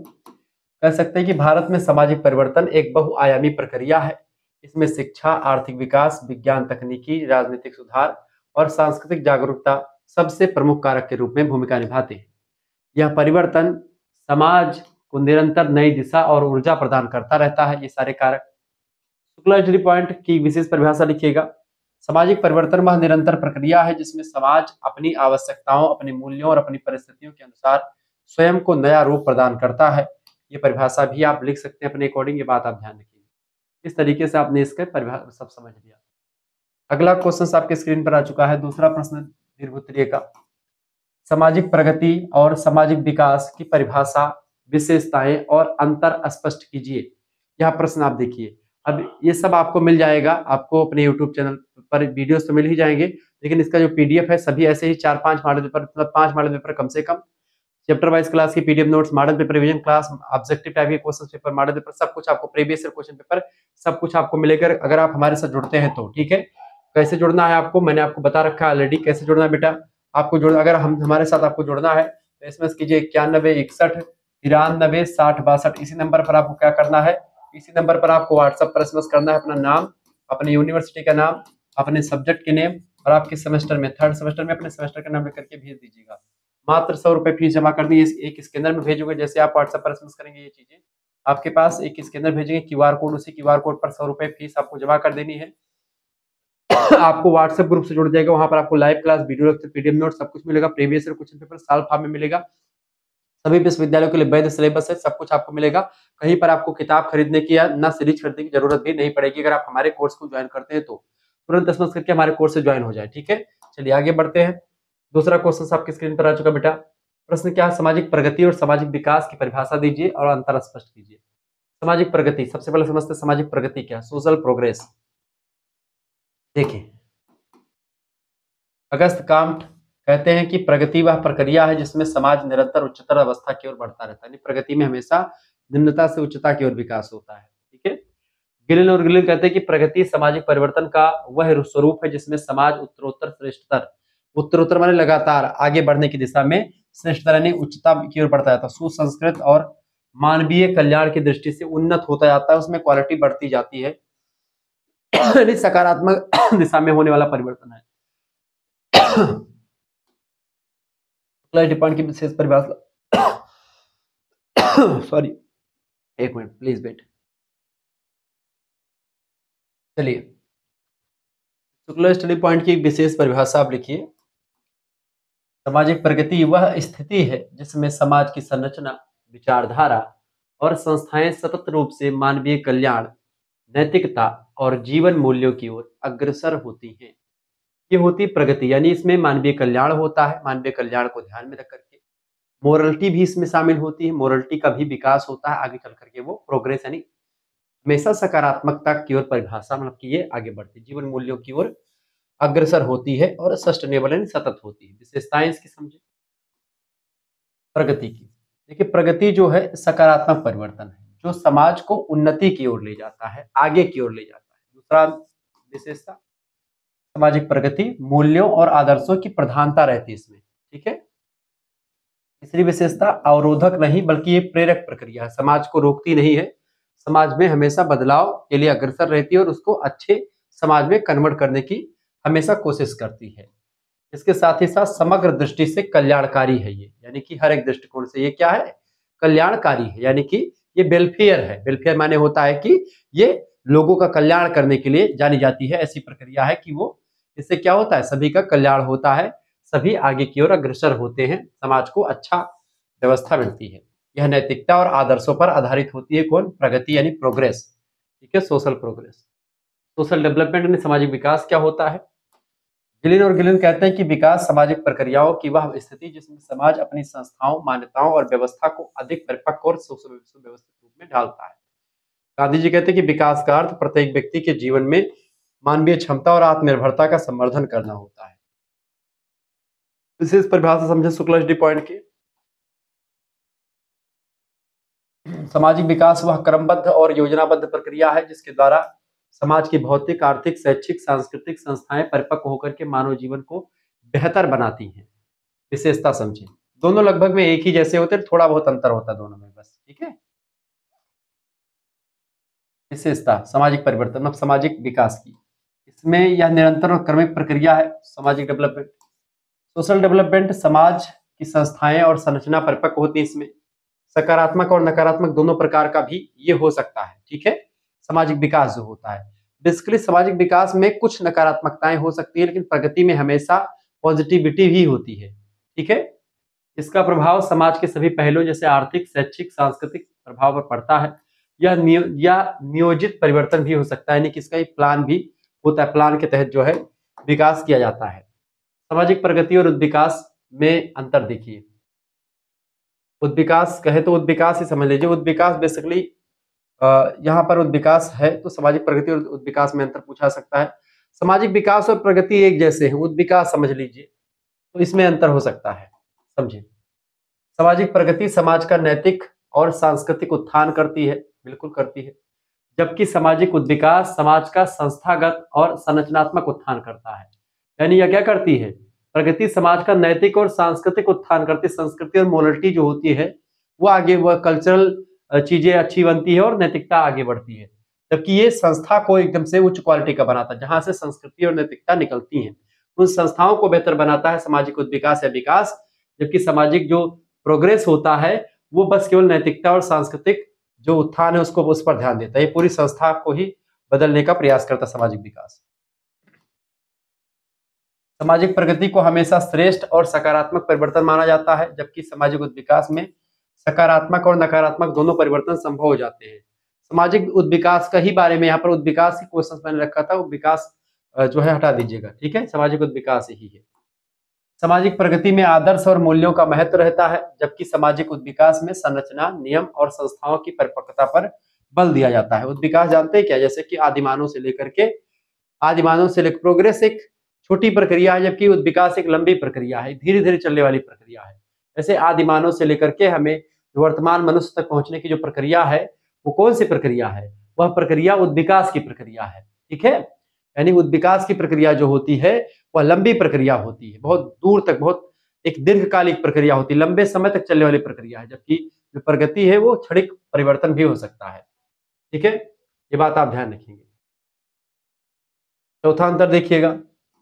कह सकते हैं कि भारत में सामाजिक परिवर्तन एक बहुआयामी प्रक्रिया है। इसमें शिक्षा, आर्थिक विकास, विज्ञान तकनीकी, राजनीतिक सुधार और सांस्कृतिक जागरूकता सबसे प्रमुख कारक के रूप में भूमिका निभाते हैं। यह परिवर्तन समाज को निरंतर नई दिशा और ऊर्जा प्रदान करता रहता है। ये सारे कारक। शुक्लाचार्य पॉइंट की विशेष परिभाषा लिखिएगा। सामाजिक परिवर्तन वह निरंतर प्रक्रिया है जिसमें समाज अपनी आवश्यकताओं, अपने मूल्यों और अपनी परिस्थितियों के अनुसार स्वयं को नया रूप प्रदान करता है। ये परिभाषा भी आप लिख सकते हैं अपने अकॉर्डिंग, ये बात आप ध्यान रखिए। इस तरीके से आपने इसके परिभाषा सब समझ लिया। अगला क्वेश्चन आपके स्क्रीन पर आ चुका है, दूसरा प्रश्न दीर्घोत्तरीय का। सामाजिक प्रगति और सामाजिक विकास की परिभाषा, विशेषताएं और अंतर स्पष्ट कीजिए। यह प्रश्न आप देखिए। अब ये सब आपको मिल जाएगा, आपको अपने यूट्यूब चैनल पर वीडियोस तो मिल ही जाएंगे, लेकिन इसका जो पीडीएफ है सभी ऐसे ही 4-5 मॉडल पेपर, मतलब 5 मॉडल पेपर कम से कम, चैप्टर वाइज क्लास की PDF notes, model paper revision class, objective type के क्वेश्चन पेपर, मॉडल पेपर, सब कुछ आपको, प्रीवियस ईयर क्वेश्चन पेपर, सब कुछ आपको मिलेगा अगर आप हमारे साथ जुड़ते हैं तो। ठीक है, कैसे जुड़ना है आपको मैंने आपको बता रखा है ऑलरेडी, कैसे जुड़ना है बेटा। आपको जुड़ना, अगर हम हमारे साथ आपको जुड़ना है तो एसएमएस कीजिए 9161936062। इसी नंबर पर आपको क्या करना है, इसी नंबर पर आपको व्हाट्सएप पर एसएमएस करना है अपना नाम, अपने यूनिवर्सिटी का नाम, अपने सब्जेक्ट के नेम और आपके सेमेस्टर में, थर्ड सेमेस्टर में अपने सेमेस्टर का नाम लिख करके भेज दीजिएगा। मात्र 100 रुपए फीस जमा कर दी, एक स्कैनर में भेजोगे, जैसे आप व्हाट्सएप पर एसएमएस करेंगे ये चीजें आपके पास एक स्कैनर भेजेंगे, क्यूआर कोड, उसी क्यूआर कोड पर 100 रुपए फीस आपको जमा कर देनी है। आपको व्हाट्सएप ग्रुप से जुड़ जाएगा, वहां पर आपको live class, video lecture, PDF note सब कुछ मिलेगा, प्रीवियस ईयर क्वेश्चन पेपर साल फार्म में मिलेगा, सभी विश्वविद्यालयों के लिए वैध सिलेबस है, सब कुछ आपको मिलेगा। कहीं पर आपको किताब खरीदने की या ना सीरीज खरीदने की जरूरत भी नहीं पड़ेगी अगर आप हमारे कोर्स को ज्वाइन करते हैं तो। तुरंत एसएमएस करके हमारे कोर्स से ज्वाइन हो जाए। ठीक है, चलिए आगे बढ़ते हैं। दूसरा क्वेश्चन आपकी स्क्रीन पर आ चुका बेटा। प्रश्न क्या है, सामाजिक प्रगति और सामाजिक विकास की परिभाषा दीजिए और अंतर स्पष्ट कीजिए। सामाजिक प्रगति, सबसे पहले समझते हैं सामाजिक प्रगति क्या, सोशल प्रोग्रेस। देखिए अगस्त काम्ट कहते हैं कि प्रगति वह प्रक्रिया है जिसमें समाज निरंतर उच्चतर अवस्था की ओर बढ़ता रहता है, प्रगति में हमेशा निम्नता से उच्चता की ओर विकास होता है। ठीक है, गिलिन और गिलिन कहते हैं कि प्रगति सामाजिक परिवर्तन का वह स्वरूप है जिसमें समाज उत्तरोत्तर श्रेष्ठतर, उत्तरोत्तर माने लगातार आगे बढ़ने की दिशा में, श्रेष्ठतर यानी उच्चता की ओर बढ़ता जाता है, सुसंस्कृत और मानवीय कल्याण की दृष्टि से उन्नत होता जाता है, उसमें क्वालिटी बढ़ती जाती है, यानी सकारात्मक दिशा में होने वाला परिवर्तन है। डिपार्ट की विशेष परिभाषा सॉरी, एक मिनट प्लीज वेट। चलिए, शुक्ला स्टडी पॉइंट की एक विशेष परिभाषा आप लिखिए। सामाजिक प्रगति वह स्थिति है जिसमें समाज की संरचना, विचारधारा और संस्थाएं सतत रूप से मानवीय कल्याण, नैतिकता और जीवन मूल्यों की ओर अग्रसर होती हैं। ये होती प्रगति, यानी इसमें मानवीय कल्याण होता है। मानवीय कल्याण को ध्यान में रख करके मोरलिटी भी इसमें शामिल होती है। मोरलिटी का भी विकास होता है आगे चल करके, वो प्रोग्रेस, यानी हमेशा सकारात्मकता की ओर परिभाषा मतलब कि ये आगे बढ़ती है, जीवन मूल्यों की ओर अग्रसर होती है और सस्टेनेबल यानी सतत होती है। विशेषताएं इसकी समझे प्रगति की। देखिए, प्रगति जो है सकारात्मक परिवर्तन है जो समाज को उन्नति की ओर ले जाता है, आगे की ओर ले जाता है। दूसरा विशेषता, सामाजिक प्रगति मूल्यों और आदर्शों की प्रधानता रहती है इसमें, ठीक है। तीसरी विशेषता, अवरोधक नहीं बल्कि ये प्रेरक प्रक्रिया है, समाज को रोकती नहीं है, समाज में हमेशा बदलाव के लिए अग्रसर रहती है और उसको अच्छे समाज में कन्वर्ट करने की हमेशा कोशिश करती है। इसके साथ ही साथ समग्र दृष्टि से कल्याणकारी है ये, यानी कि हर एक दृष्टिकोण से ये क्या है, कल्याणकारी है, यानी कि ये वेलफेयर है। वेलफेयर माने होता है कि ये लोगों का कल्याण करने के लिए जानी जाती है। ऐसी प्रक्रिया है कि वो, इससे क्या होता है, सभी का कल्याण होता है, सभी आगे की ओर अग्रसर होते हैं, समाज को अच्छा व्यवस्था मिलती है। यह नैतिकता और आदर्शों पर आधारित होती है। कौन, प्रगति यानी प्रोग्रेस, ठीक है, सोशल प्रोग्रेस। सोशल डेवलपमेंट यानी सामाजिक विकास क्या होता है। गिलिन और गिलिन कहते हैं कि विकास सामाजिक प्रक्रियाओं की वह स्थिति जिसमें समाज अपनी संस्थाओं, मान्यताओं और व्यवस्था को अधिक परिपक्व और सुव्यवस्थित रूप में ढालता है। गांधी जी कहते हैं कि विकास का अर्थ प्रत्येक व्यक्ति के जीवन में मानवीय क्षमता और आत्मनिर्भरता का संवर्धन करना होता है। विशेष परिभाषा समझे शुक्ला स्टडी पॉइंट की। सामाजिक विकास वह क्रमबद्ध और योजनाबद्ध प्रक्रिया है जिसके द्वारा समाज की भौतिक, आर्थिक, शैक्षिक, सांस्कृतिक संस्थाएं परिपक्व होकर के मानव जीवन को बेहतर बनाती हैं। विशेषता समझे, दोनों लगभग में एक ही जैसे होते हैं, थोड़ा बहुत अंतर होता है दोनों में बस, ठीक है। विशेषता, सामाजिक परिवर्तन मतलब सामाजिक विकास की, इसमें यह निरंतर और क्रमिक प्रक्रिया है। सामाजिक डेवलपमेंट, सोशल डेवलपमेंट, समाज की संस्थाएं और संरचना परिपक्व होती है। इसमें सकारात्मक और नकारात्मक दोनों प्रकार का भी ये हो सकता है, ठीक है। सामाजिक विकास जो होता है, बेसिकली सामाजिक विकास में कुछ नकारात्मकताएं हो सकती है, लेकिन प्रगति में हमेशा पॉजिटिविटी ही होती है, ठीक है। इसका प्रभाव समाज के सभी पहलुओं जैसे आर्थिक, शैक्षिक, सांस्कृतिक प्रभाव पर पड़ता है। यह नियोजित परिवर्तन भी हो सकता है, यानी कि इसका एक प्लान भी होता है, प्लान के तहत जो है विकास किया जाता है। सामाजिक प्रगति और उद्विकास में अंतर देखिए। उद्विकास कहे तो उद्विकास ही समझ लीजिए। उद्विकास बेसिकली यहाँ पर उद्विकास है तो सामाजिक प्रगति और उद्विकास में अंतर पूछा सकता है। सामाजिक विकास और प्रगति एक जैसे हैं, उद्विकास समझ लीजिए, तो इसमें अंतर हो सकता है, समझिए। सामाजिक प्रगति समाज का नैतिक और सांस्कृतिक उत्थान करती है, बिल्कुल करती है, जबकि सामाजिक उद्विकास समाज का संस्थागत और संरचनात्मक उत्थान करता है। यानी यह क्या करती है, प्रगति समाज का नैतिक और सांस्कृतिक उत्थान करती है, संस्कृति और मोरलिटी जो होती है वो आगे, वह कल्चरल चीजें अच्छी बनती है और नैतिकता आगे बढ़ती है, जबकि ये संस्था को एकदम से उच्च क्वालिटी का बनाता है, जहां से संस्कृति और नैतिकता निकलती हैं, उन संस्थाओं को बेहतर बनाता है सामाजिक उद्विकास या विकास। जबकि सामाजिक जो प्रोग्रेस होता है वो बस केवल नैतिकता और सांस्कृतिक जो उत्थान है उसको, उस पर ध्यान देता है, ये पूरी संस्था को ही बदलने का प्रयास करता है सामाजिक विकास। सामाजिक प्रगति को हमेशा श्रेष्ठ और सकारात्मक परिवर्तन माना जाता है, जबकि सामाजिक उद्विकास में सकारात्मक और नकारात्मक दोनों परिवर्तन संभव हो जाते हैं। सामाजिक उद्विकास का ही बारे में यहाँ पर उद्विकास ही क्वेश्चन मैंने रखा था, विकास जो है हटा दीजिएगा, ठीक है, सामाजिक उद्विकास ही है। सामाजिक प्रगति में आदर्श और मूल्यों का महत्व रहता है, जबकि सामाजिक उद्विकास में संरचना, नियम और संस्थाओं की परिपक्वता पर बल दिया जाता है। उद्विकास जानते हैं क्या, जैसे कि आदिमानव से लेकर प्रोग्रेस एक छोटी प्रक्रिया है, जबकि उद्विकास एक लंबी प्रक्रिया है, धीरे धीरे चलने वाली प्रक्रिया है। जैसे आदिमानव से लेकर के हमें वर्तमान मनुष्य तक पहुंचने की जो प्रक्रिया है वो कौन सी प्रक्रिया है, वह प्रक्रिया उद्विकास की प्रक्रिया है, ठीक है। यानी उद्विकास की प्रक्रिया जो होती है वह लंबी प्रक्रिया होती है, बहुत दूर तक, बहुत एक दीर्घकालिक प्रक्रिया होती है, लंबे समय तक चलने वाली प्रक्रिया है, जबकि जो प्रगति है वो क्षणिक परिवर्तन भी हो सकता है, ठीक है, ये बात आप ध्यान रखेंगे। चौथा अंतर देखिएगा,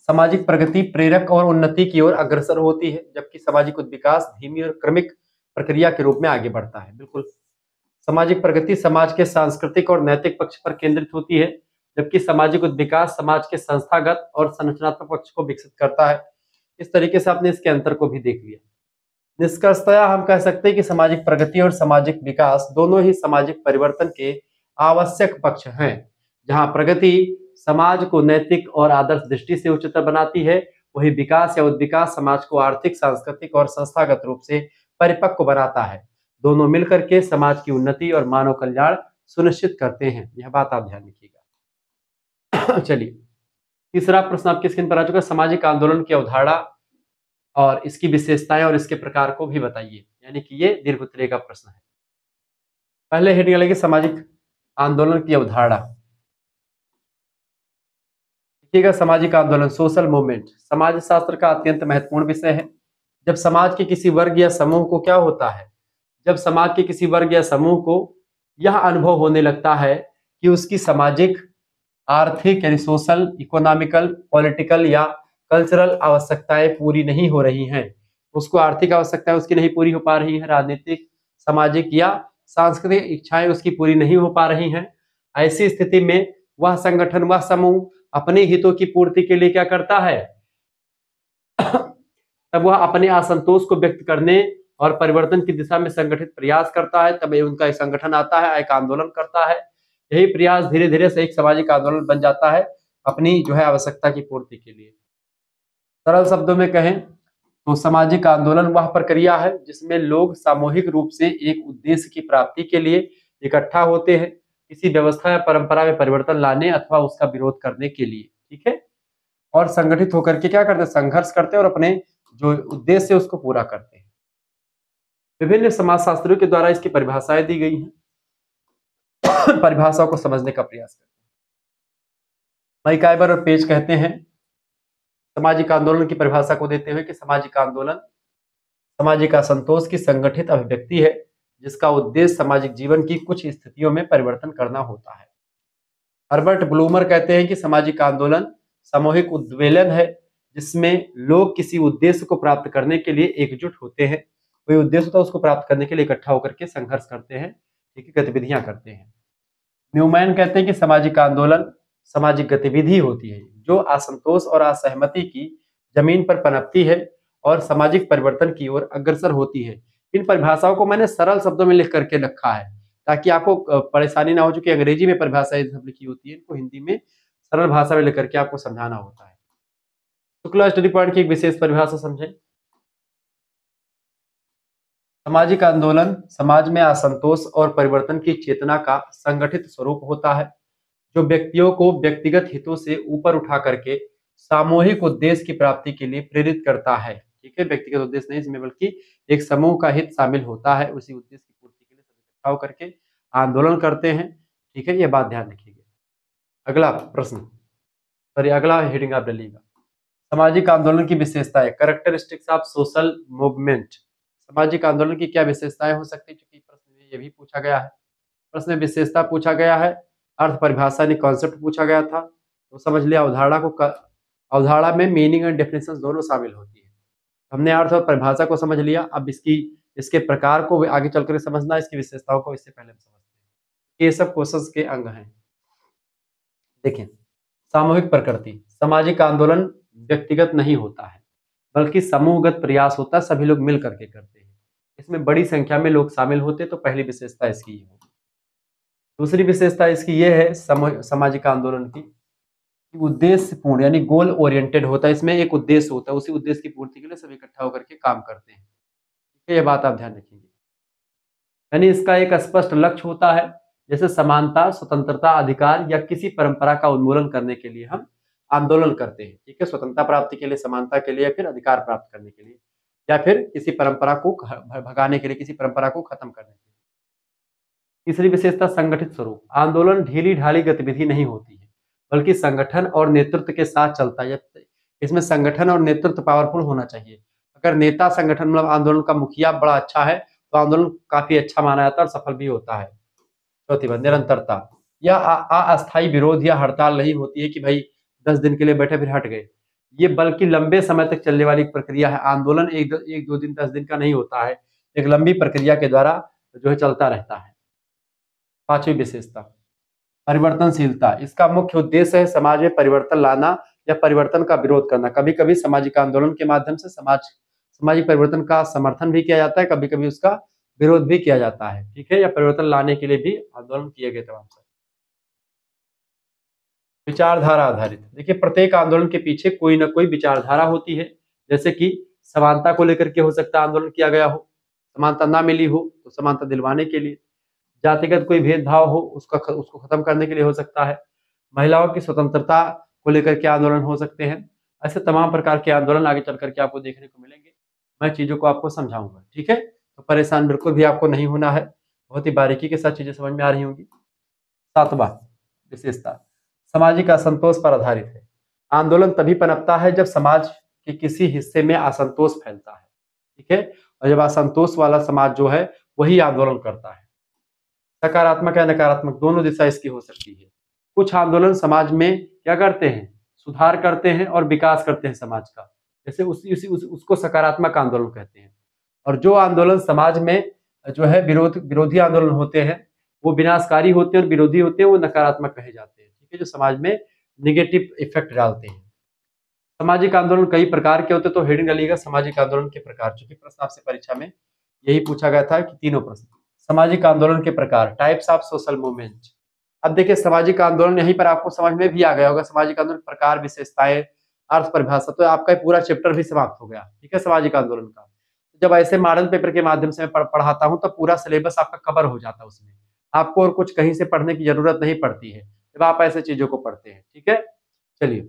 सामाजिक प्रगति प्रेरक और उन्नति की ओर अग्रसर होती है, जबकि सामाजिक उद्विकास धीमी और क्रमिक प्रक्रिया के रूप में आगे बढ़ता है। बिल्कुल, सामाजिक प्रगति समाज के सांस्कृतिक और नैतिक पक्ष पर केंद्रित होती है, जबकि सामाजिक विकास समाज के संस्थागत और संरचनात्मक पक्ष को विकसित करता है। इस तरीके से आपने इसके अंतर को भी देख लिया। निष्कर्षतः हम कह सकते हैं कि सामाजिक प्रगति और सामाजिक विकास दोनों ही सामाजिक परिवर्तन के आवश्यक पक्ष हैं। जहां प्रगति समाज को नैतिक और आदर्श दृष्टि से उच्चतर बनाती है, वही विकास या उद्विकास समाज को आर्थिक, सांस्कृतिक और संस्थागत रूप से परिपक्व बनाता है। दोनों मिलकर के समाज की उन्नति और मानव कल्याण सुनिश्चित करते हैं। यह बात आप ध्यान रखिएगा। चलिए, तीसरा प्रश्न आपके स्क्रीन पर आ चुका है। सामाजिक आंदोलन की अवधारणा और इसकी विशेषताएं और इसके प्रकार को भी बताइए, यानी कि ये दीर्घ उत्तरीय का प्रश्न है। पहले हेडिंग लगेगी सामाजिक आंदोलन की अवधारणा। देखिएगा, सामाजिक आंदोलन, सोशल मूवमेंट, समाज शास्त्र का अत्यंत महत्वपूर्ण विषय है। जब समाज के किसी वर्ग या समूह को क्या होता है, जब समाज के किसी वर्ग या समूह को यह अनुभव होने लगता है कि उसकी सामाजिक, आर्थिक यानी सोशल, इकोनॉमिकल, पॉलिटिकल या कल्चरल आवश्यकताएं पूरी नहीं हो रही हैं, उसको आर्थिक आवश्यकताएं उसकी नहीं पूरी हो पा रही है, राजनीतिक, सामाजिक या सांस्कृतिक इच्छाएं उसकी पूरी नहीं हो पा रही हैं, ऐसी स्थिति में वह संगठन, वह समूह अपने हितों की पूर्ति के लिए क्या करता है? तब वह अपने असंतोष को व्यक्त करने और परिवर्तन की दिशा में संगठित प्रयास करता है। तब उनका एक संगठन आता है, एक आंदोलन करता है। यही प्रयास धीरे धीरे से एक सामाजिक आंदोलन बन जाता है अपनी जो है आवश्यकता की पूर्ति के लिए। सरल शब्दों में कहें तो सामाजिक आंदोलन वह प्रक्रिया है जिसमें लोग सामूहिक रूप से एक उद्देश्य की प्राप्ति के लिए इकट्ठा होते हैं, किसी व्यवस्था या परंपरा में परिवर्तन लाने अथवा उसका विरोध करने के लिए, ठीक है, और संगठित होकर के क्या करते हैं? संघर्ष करते हैं और अपने जो उद्देश्य है उसको पूरा करते हैं। विभिन्न समाजशास्त्रियों के द्वारा इसकी परिभाषाएं दी गई हैं। परिभाषाओं को समझने का प्रयास करते हैं। मैकाइबर और पेज कहते हैं सामाजिक आंदोलन की परिभाषा को देते हुए कि सामाजिक आंदोलन सामाजिक असंतोष की संगठित अभिव्यक्ति है जिसका उद्देश्य सामाजिक जीवन की कुछ स्थितियों में परिवर्तन करना होता है। हर्बर्ट ब्लूमर कहते हैं कि सामाजिक आंदोलन सामूहिक उद्वेलन है जिसमें लोग किसी उद्देश्य को प्राप्त करने के लिए एकजुट होते हैं, कोई उद्देश्य होता है उसको प्राप्त करने के लिए इकट्ठा होकर के संघर्ष करते हैं, ठीक है, गतिविधियां करते हैं। न्यूमैन कहते हैं कि सामाजिक आंदोलन सामाजिक गतिविधि होती है जो असंतोष और असहमति की जमीन पर पनपती है और सामाजिक परिवर्तन की ओर अग्रसर होती है। इन परिभाषाओं को मैंने सरल शब्दों में लिख करके रखा है ताकि आपको परेशानी ना हो, चूंकि अंग्रेजी में परिभाषाएं सब लिखी होती है, इनको हिंदी में सरल भाषा में लिख करके आपको समझाना होता है। शुक्ला स्टडी पॉइंट की एक विशेष परिभाषा समझें। सामाजिक आंदोलन समाज में असंतोष और परिवर्तन की चेतना का संगठित स्वरूप होता है जो व्यक्तियों को व्यक्तिगत हितों से ऊपर उठा करके सामूहिक उद्देश्य की प्राप्ति के लिए प्रेरित करता है, ठीक है, व्यक्तिगत उद्देश्य नहीं इसमें बल्कि एक समूह का हित शामिल होता है। उसी उद्देश्य की पूर्ति के लिए सभी इकट्ठा होकर के आंदोलन करते हैं, ठीक है, ये बात ध्यान रखिएगा। अगला प्रश्न, सॉरी अगला हेडिंग आप डालिएगा, सामाजिक आंदोलन की विशेषताएं, कैरेक्टरिस्टिक्स ऑफ सोशल मूवमेंट। सामाजिक आंदोलन की क्या विशेषताएं हो सकती है, क्योंकि प्रश्न में ये भी पूछा गया है। प्रश्न में विशेषता पूछा गया है, अर्थ परिभाषा यानी कॉन्सेप्ट पूछा गया था, तो समझ लिया अवधारणा में मीनिंग एंड डेफिनेशन दोनों शामिल होती है। हमने अर्थ और परिभाषा को समझ लिया, अब इसके प्रकार को आगे चलकर समझना, इसकी विशेषताओं को इससे पहले समझते हैं। ये सब क्वेश्चंस के अंग हैं। देखें, सामूहिक प्रकृति, सामाजिक आंदोलन व्यक्तिगत नहीं होता है बल्कि समूहगत प्रयास होता है, सभी लोग मिल करके करते हैं, इसमें बड़ी संख्या में लोग शामिल होते हैं, तो पहली विशेषता इसकी ये होगी। दूसरी विशेषता इसकी ये है सामाजिक आंदोलन की उद्देश्यपूर्ण यानी गोल ओरिएंटेड होता है, इसमें एक उद्देश्य होता है, उसी उद्देश्य की पूर्ति के लिए सब इकट्ठा होकर के काम करते हैं, ठीक है, ये बात आप ध्यान रखेंगे। यानी इसका एक स्पष्ट लक्ष्य होता है, जैसे समानता, स्वतंत्रता, अधिकार या किसी परंपरा का उन्मूलन करने के लिए हम आंदोलन करते हैं, ठीक है, स्वतंत्रता प्राप्ति के लिए, समानता के लिए, या फिर अधिकार प्राप्त करने के लिए, या फिर किसी परंपरा को भगाने के लिए, किसी परंपरा को खत्म करने के लिए। तीसरी विशेषता संगठित स्वरूप, आंदोलन ढीली ढाली गतिविधि नहीं होती है बल्कि संगठन और नेतृत्व के साथ चलता है। इसमें संगठन और नेतृत्व पावरफुल होना चाहिए। अगर नेता संगठन मतलब आंदोलन का मुखिया बड़ा अच्छा है तो आंदोलन काफी अच्छा माना जाता है और सफल भी होता है। चौथी बात, निरंतरता, यह अस्थायी विरोध या हड़ताल नहीं होती है कि भाई 10 दिन के लिए बैठे फिर हट गए, ये बल्कि लंबे समय तक चलने वाली प्रक्रिया है। आंदोलन एक दो दिन 10 दिन का नहीं होता है, एक लंबी प्रक्रिया के द्वारा जो है चलता रहता है। पांचवी विशेषता परिवर्तनशीलता। इसका मुख्य उद्देश्य है समाज में परिवर्तन लाना या परिवर्तन का विरोध करना। कभी कभी सामाजिक आंदोलन के माध्यम से सामाजिक परिवर्तन का समर्थन भी किया जाता है, कभी कभी उसका विरोध भी किया जाता है। ठीक है, या परिवर्तन लाने के लिए भी आंदोलन किए गए तमाम से। विचारधारा आधारित, देखिए प्रत्येक आंदोलन के पीछे कोई ना कोई विचारधारा होती है। जैसे कि समानता को लेकर के हो सकता है आंदोलन किया गया हो, समानता ना मिली हो तो समानता दिलवाने के लिए, जातिगत कोई भेदभाव हो उसको खत्म करने के लिए हो सकता है, महिलाओं की स्वतंत्रता को लेकर के आंदोलन हो सकते हैं। ऐसे तमाम प्रकार के आंदोलन आगे चल करके आपको देखने को मिलेंगे। मैं चीजों को आपको समझाऊंगा, ठीक है। तो परेशान बिल्कुल भी आपको नहीं होना है, बहुत ही बारीकी के साथ चीजें समझ में आ रही होंगी। सातवां विशेषता सामाजिक असंतोष पर आधारित है। आंदोलन तभी पनपता है जब समाज के किसी हिस्से में असंतोष फैलता है, ठीक है। और जब असंतोष वाला समाज जो है वही आंदोलन करता है। सकारात्मक या नकारात्मक दोनों दिशा इसकी हो सकती है। कुछ आंदोलन समाज में क्या करते हैं, सुधार करते हैं और विकास करते हैं समाज का, जैसे उसको सकारात्मक आंदोलन कहते हैं। और जो आंदोलन समाज में जो है विरोधी आंदोलन होते हैं वो विनाशकारी होते हैं और विरोधी होते हैं वो नकारात्मक कहे जाते हैं, ठीक है, जो समाज में निगेटिव इफेक्ट डालते हैं। सामाजिक आंदोलन कई प्रकार के होते हैं, तो हेडिंग डालिएगा सामाजिक आंदोलन के प्रकार, क्योंकि प्रश्न आपसे परीक्षा में यही पूछा गया था कि तीनों प्रश्न। सामाजिक आंदोलन के प्रकार, टाइप्स ऑफ सोशल मूवमेंट। अब देखिए सामाजिक आंदोलन यहीं पर आपको समझ में भी आ गया होगा, सामाजिक आंदोलन प्रकार, विशेषताएं, अर्थ परिभाषा, तो आपका पूरा चैप्टर भी समाप्त हो गया, ठीक है, सामाजिक आंदोलन का। जब ऐसे मॉडल पेपर के माध्यम से मैं पढ़ाता हूँ तब पूरा सिलेबस आपका कवर हो जाता है उसमें, आपको और कुछ कहीं से पढ़ने की जरूरत नहीं पड़ती है जब आप ऐसे चीजों को पढ़ते हैं, ठीक है। चलिए,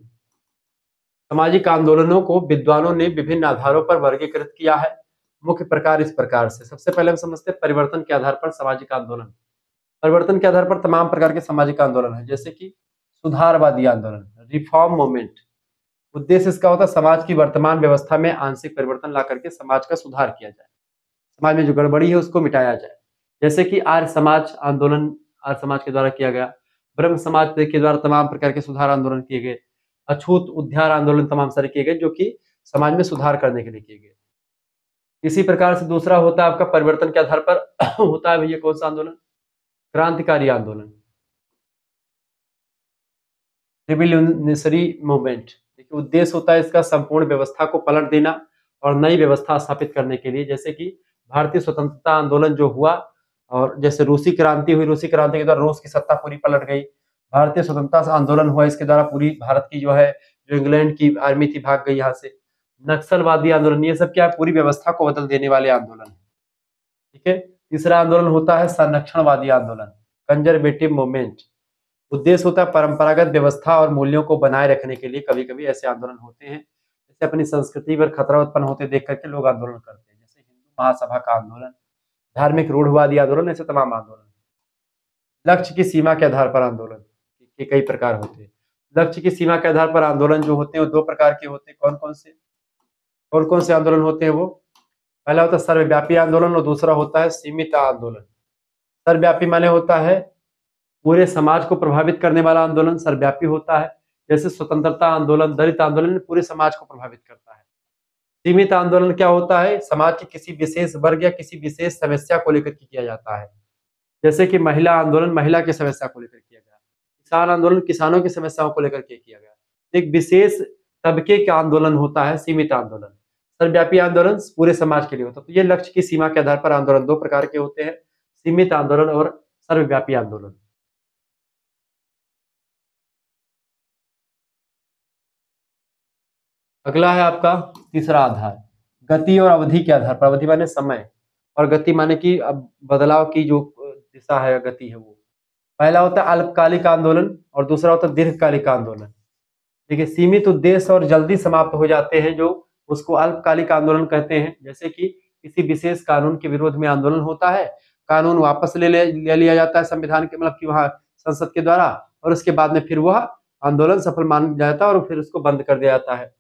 सामाजिक आंदोलनों को विद्वानों ने विभिन्न आधारों पर वर्गीकृत किया है। मुख्य प्रकार इस प्रकार से, सबसे पहले हम समझते हैं परिवर्तन के आधार पर सामाजिक आंदोलन। परिवर्तन के आधार पर तमाम प्रकार के सामाजिक आंदोलन है, जैसे कि सुधारवादी आंदोलन, रिफॉर्म मूवमेंट। उद्देश्य इसका होता है समाज की वर्तमान व्यवस्था में आंशिक परिवर्तन ला करके समाज का सुधार किया जाए, समाज में जो गड़बड़ी है उसको मिटाया जाए। जैसे कि आर्य समाज आंदोलन आर्य समाज के द्वारा किया गया, ब्रह्म समाज के द्वारा तमाम प्रकार के सुधार आंदोलन किए गए, अछूत उद्धार आंदोलन तमाम सारे किए गए जो कि समाज में सुधार करने के लिए किए गए। इसी प्रकार से दूसरा होता है आपका परिवर्तन के आधार पर होता है भैया कौन सा आंदोलन, क्रांतिकारी आंदोलन, रिवोल्यूशनरी मूवमेंट। देखिए उद्देश्य होता है इसका संपूर्ण व्यवस्था को पलट देना और नई व्यवस्था स्थापित करने के लिए, जैसे कि भारतीय स्वतंत्रता आंदोलन जो हुआ और जैसे रूसी क्रांति हुई, रूसी क्रांति के द्वारा रूस की सत्ता पूरी पलट गई। भारतीय स्वतंत्रता आंदोलन हुआ, इसके द्वारा पूरी भारत की जो है जो इंग्लैंड की आर्मी थी भाग गई यहाँ से। नक्सलवादी आंदोलन, ये सब क्या है, पूरी व्यवस्था को बदल देने वाले आंदोलन है, ठीक है। तीसरा आंदोलन होता है संरक्षणवादी आंदोलन, कंजर्वेटिव मूवमेंट। उद्देश्य होता है परंपरागत व्यवस्था और मूल्यों को बनाए रखने के लिए कभी कभी ऐसे आंदोलन होते हैं, जैसे अपनी संस्कृति पर खतरा उत्पन्न होते देख करके लोग आंदोलन करते हैं, जैसे हिंदू महासभा का आंदोलन, धार्मिक रूढ़वादी आंदोलन, ऐसे तमाम आंदोलन। लक्ष्य की सीमा के आधार पर आंदोलन के कई प्रकार होते हैं। लक्ष्य की सीमा के आधार पर आंदोलन जो होते हैं वो दो प्रकार के होते हैं। कौन कौन से आंदोलन होते हैं वो, पहला होता है सर्वव्यापी आंदोलन और दूसरा होता है सीमित आंदोलन। सर्वव्यापी माने होता है पूरे समाज को प्रभावित करने वाला आंदोलन सर्वव्यापी होता है, जैसे स्वतंत्रता आंदोलन, दलित आंदोलन पूरे समाज को प्रभावित करता है। सीमित आंदोलन क्या होता है, समाज के किसी विशेष वर्ग या किसी विशेष समस्या को लेकर के किया जाता है, जैसे कि महिला आंदोलन महिला की समस्या को लेकर किया गया, किसान आंदोलन किसानों की समस्याओं को लेकर के किया गया। एक विशेष तबके का आंदोलन होता है सीमित आंदोलन। सर्वव्यापी आंदोलन पूरे समाज के लिए होता है। तो ये लक्ष्य की सीमा के आधार पर आंदोलन दो प्रकार के होते हैं, सीमित आंदोलन और सर्वव्यापी आंदोलन। अगला है आपका तीसरा आधार, गति और अवधि के आधार पर। अवधि माने समय और गति माने कि अब बदलाव की जो दिशा है गति है वो। पहला होता है अल्पकालिक आंदोलन और दूसरा होता है दीर्घकालिक आंदोलन। देखिए सीमित उद्देश्य और जल्दी समाप्त हो जाते हैं जो उसको अल्पकालिक आंदोलन कहते हैं, जैसे कि किसी विशेष कानून के विरोध में आंदोलन होता है, कानून वापस ले लिया जाता है संविधान के मतलब कि वहाँ संसद के द्वारा, और उसके बाद में फिर वह आंदोलन सफल मान जाता है और फिर उसको बंद कर दिया जाता है।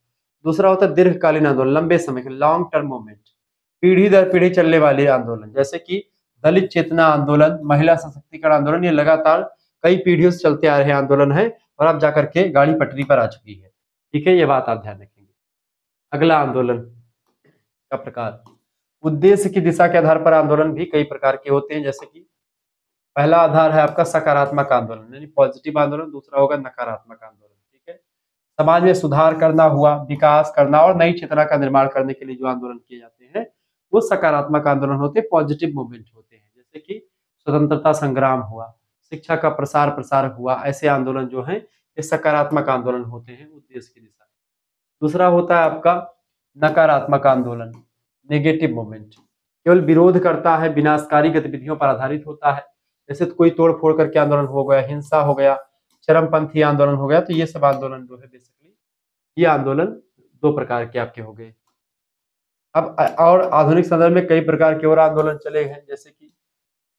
दूसरा होता है दीर्घकालीन आंदोलन, लंबे समय के, लॉन्ग टर्म मूवमेंट, पीढ़ी दर पीढ़ी चलने वाले आंदोलन, जैसे कि दलित चेतना आंदोलन, महिला सशक्तिकरण आंदोलन। ये लगातार कई पीढ़ियों से चलते आ रहे आंदोलन है और अब जाकर के गाड़ी पटरी पर आ चुकी है, ठीक है, ये बात आप ध्यान रखेंगे। अगला आंदोलन का प्रकार, उद्देश्य की दिशा के आधार पर आंदोलन भी कई प्रकार के होते हैं, जैसे कि पहला आधार है आपका सकारात्मक आंदोलन यानी पॉजिटिव आंदोलन, दूसरा होगा नकारात्मक आंदोलन। ठीक है, समाज में सुधार करना हुआ, विकास करना और नई चेतना का निर्माण करने के लिए जो आंदोलन किए जाते हैं वो सकारात्मक आंदोलन होते हैं, पॉजिटिव मूवमेंट होते हैं। जैसे कि स्वतंत्रता संग्राम हुआ, शिक्षा का प्रसार प्रसार हुआ, ऐसे आंदोलन जो हैं ये सकारात्मक आंदोलन होते हैं उद्देश्य की दिशा में। दूसरा होता है आपका नकारात्मक आंदोलन, नेगेटिव मूवमेंट, केवल विरोध करता है, विनाशकारी गतिविधियों पर आधारित होता है। जैसे कोई तोड़ फोड़ करके आंदोलन हो गया, हिंसा हो गया, चरमपंथी आंदोलन हो गया, तो ये सब आंदोलन जो है बेसिकली ये आंदोलन दो प्रकार के आपके हो गए। अब और आधुनिक संदर्भ में कई प्रकार के और आंदोलन चले हैं, जैसे कि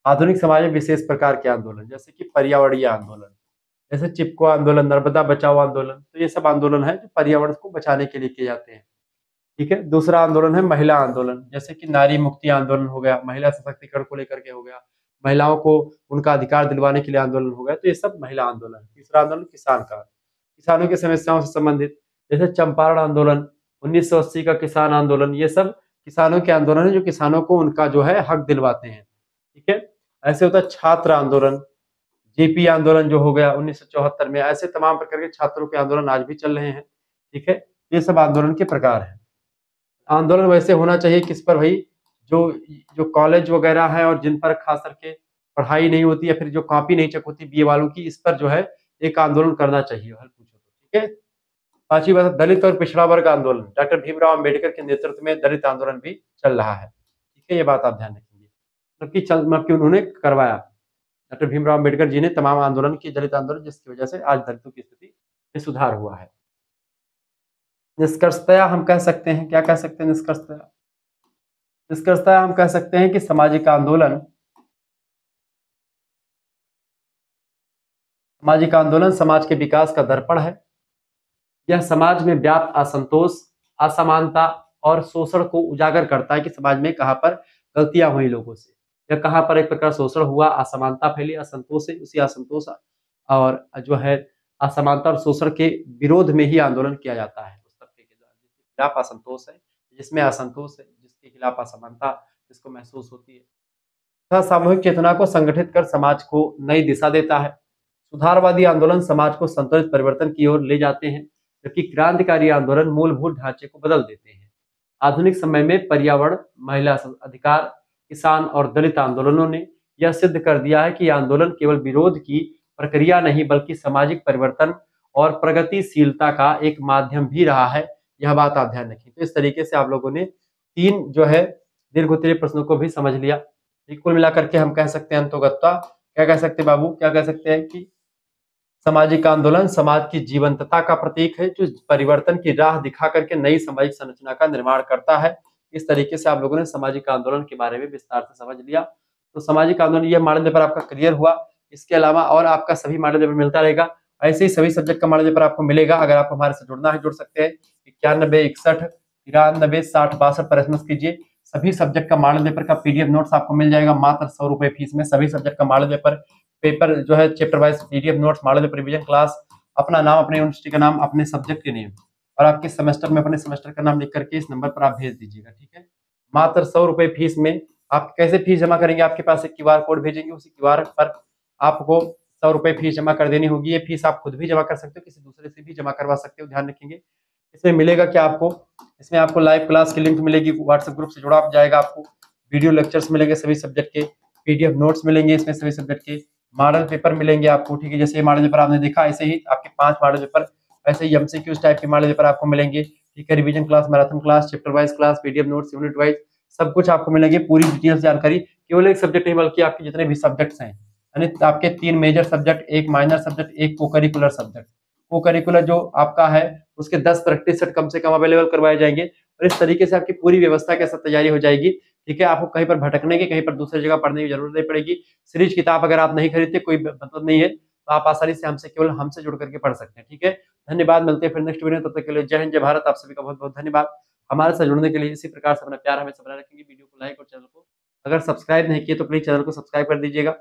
आधुनिक समाज में विशेष प्रकार के आंदोलन, जैसे कि पर्यावरणीय आंदोलन, जैसे चिपको आंदोलन, नर्मदा बचाओ आंदोलन, तो ये सब आंदोलन है जो पर्यावरण को बचाने के लिए किए जाते हैं। ठीक है, दूसरा आंदोलन है महिला आंदोलन, जैसे कि नारी मुक्ति आंदोलन हो गया, महिला सशक्तिकरण को लेकर के हो गया, महिलाओं को उनका अधिकार दिलवाने के लिए आंदोलन हो गया, तो ये सब महिला आंदोलन। तीसरा आंदोलन किसान का, किसानों की समस्याओं से संबंधित, जैसे चंपारण आंदोलन, 1980 का किसान आंदोलन, ये सब किसानों के आंदोलन है जो किसानों को उनका जो है हक दिलवाते हैं। ठीक है, ऐसे होता है छात्र आंदोलन, जेपी आंदोलन जो हो गया 1974 में, ऐसे तमाम प्रकार के छात्रों के आंदोलन आज भी चल रहे हैं। ठीक है, ये सब आंदोलन के प्रकार हैं। आंदोलन वैसे होना चाहिए किस पर भाई, जो जो कॉलेज वगैरह है और जिन पर खास करके पढ़ाई नहीं होती या फिर जो कॉपी नहीं चेक होती बीए वालों की, इस पर जो है एक आंदोलन करना चाहिए, हल पूछो तो। ठीक है, पांचवी बात, दलित और पिछड़ा वर्ग आंदोलन, डॉक्टर भीमराव अम्बेडकर के नेतृत्व में दलित आंदोलन भी चल रहा है। ठीक है, ये बात आप ध्यान रखेंगे, मतलब कि उन्होंने करवाया, डॉक्टर भीमराव अम्बेडकर जी ने तमाम आंदोलन की, दलित आंदोलन, जिसकी वजह से आज दलितों की स्थिति में सुधार हुआ है। निष्कर्षतया हम कह सकते हैं, क्या कह सकते हैं निष्कर्षतया? निष्कर्षतया हम कह सकते हैं कि सामाजिक आंदोलन समाज के विकास का दर्पण है। यह समाज में व्याप्त असंतोष, असमानता और शोषण को उजागर करता है कि समाज में कहाँ पर गलतियां हुई लोगों से, या कहाँ पर एक प्रकार शोषण हुआ, असमानता फैली, असंतोष है, उसी असंतोष और जो है असमानता और शोषण के विरोध में ही आंदोलन किया जाता है। उस तबके के द्वारा जिसके खिलाफ असंतोष है, जिसमें असंतोष है, जिसके खिलाफ असमानता जिसको महसूस होती है, तथा सामूहिक चेतना को संगठित कर समाज को नई दिशा देता है। सुधारवादी आंदोलन समाज को संतुलित परिवर्तन की ओर ले जाते हैं, जबकि क्रांतिकारी आंदोलन मूलभूत ढांचे को बदल देते हैं। आधुनिक समय में पर्यावरण, महिला अधिकार, किसान और दलित आंदोलनों ने यह सिद्ध कर दिया है कि आंदोलन केवल विरोध की प्रक्रिया नहीं बल्कि सामाजिक परिवर्तन और प्रगतिशीलता का एक माध्यम भी रहा है। यह बात आप ध्यान रखें। तो इस तरीके से आप लोगों ने तीन जो है दीर्घ उत्तरीय प्रश्नों को भी समझ लिया। कुल मिलाकर के हम कह सकते हैं अंतोगत्वा, क्या कह सकते हैं बाबू, क्या कह सकते हैं कि सामाजिक आंदोलन समाज की जीवंतता का प्रतीक है जो परिवर्तन की राह दिखा करके नई सामाजिक संरचना का निर्माण करता है। इस तरीके से आप लोगों ने सामाजिक आंदोलन के बारे में विस्तार से समझ लिया। तो सामाजिक आंदोलन यह मॉडल पेपर आपका क्लियर हुआ। इसके अलावा और आपका सभी मॉडल पेपर मिलता रहेगा, ऐसे ही सभी सब्जेक्ट का मॉडल पेपर आपको मिलेगा। अगर आप हमारे से जुड़ना है जुड़ सकते हैं। 91 61 93 60 62 पर एसएमएस कीजिए। सभी सब्जेक्ट का मॉडल पेपर का पीडीएफ नोट्स आपको मिल जाएगा मात्र 100 रुपए फीस में। सभी सब्जेक्ट का मॉडल पेपर जो है chapter wise PDF notes, model paper revision class, अपना नाम, अपने यूनिवर्सिटी का नाम, अपने सब्जेक्ट के नेम और आपके सेमेस्टर में अपने सेमेस्टर का नाम लिख करके इस नंबर पर आप भेज दीजिएगा। ठीक है, मात्र 100 रुपए फीस में। आप कैसे फीस जमा करेंगे? आपके पास एक क्यूआर कोड भेजेंगे, उसी क्यूआर पर आपको 100 रुपए फीस जमा कर देनी होगी। ये फीस आप खुद भी जमा कर सकते हो, किसी दूसरे से भी जमा करवा सकते हो। ध्यान रखेंगे। इसमें मिलेगा क्या आपको? इसमें आपको लाइव क्लास की लिंक मिलेगी, व्हाट्सएप ग्रुप से जुड़ा जाएगा, आपको वीडियो लेक्चर्स मिलेंगे सभी सब्जेक्ट के, पीडीएफ नोट्स मिलेंगे इसमें सभी सब्जेक्ट के, मॉडल पेपर मिलेंगे आपको। ठीक है, जैसे ये मॉडल पेपर आपने देखा, ऐसे ही आपके 5 मॉडल पेपर, ऐसे ही एमसीक्यूज टाइप के मॉडल पेपर आपको मिलेंगे। ठीक है, revision class, marathon class, chapter wise class, PDF notes, unit wise सब कुछ आपको मिलेंगे। पूरी डिटेल्स जानकारी केवल एक सब्जेक्ट नहीं बल्कि आपके जितने भी सब्जेक्ट्स हैं, यानी आपके 3 मेजर सब्जेक्ट, 1 माइनर सब्जेक्ट, 1 को करिकुलर सब्जेक्ट। को करिकुलर जो आपका है उसके 10 प्रैक्टिस सेट कम से कम अवेलेबल करवाए जाएंगे और इस तरीके से आपकी पूरी व्यवस्था के साथ तैयारी हो जाएगी। ठीक है, आपको कहीं पर भटकने की, कहीं पर दूसरी जगह पढ़ने की जरूरत नहीं पड़ेगी। सीरीज किताब अगर आप नहीं खरीदते कोई मतलब नहीं है, तो आप आसानी से हमसे केवल हमसे जुड़ करके पढ़ सकते हैं। ठीक है, धन्यवाद। मिलते हैं फिर नेक्स्ट वीडियो। तब तक के लिए जय हिंद, जय भारत। आप सभी का बहुत बहुत धन्यवाद। हमारे साथ जुड़ने के लिए इसी प्रकार से अपना प्यार हमेशा बनाए रखेंगे। वीडियो को लाइक और चैनल को अगर सब्सक्राइब नहीं किए तो प्लीज चैनल को सब्सक्राइब कर दीजिएगा।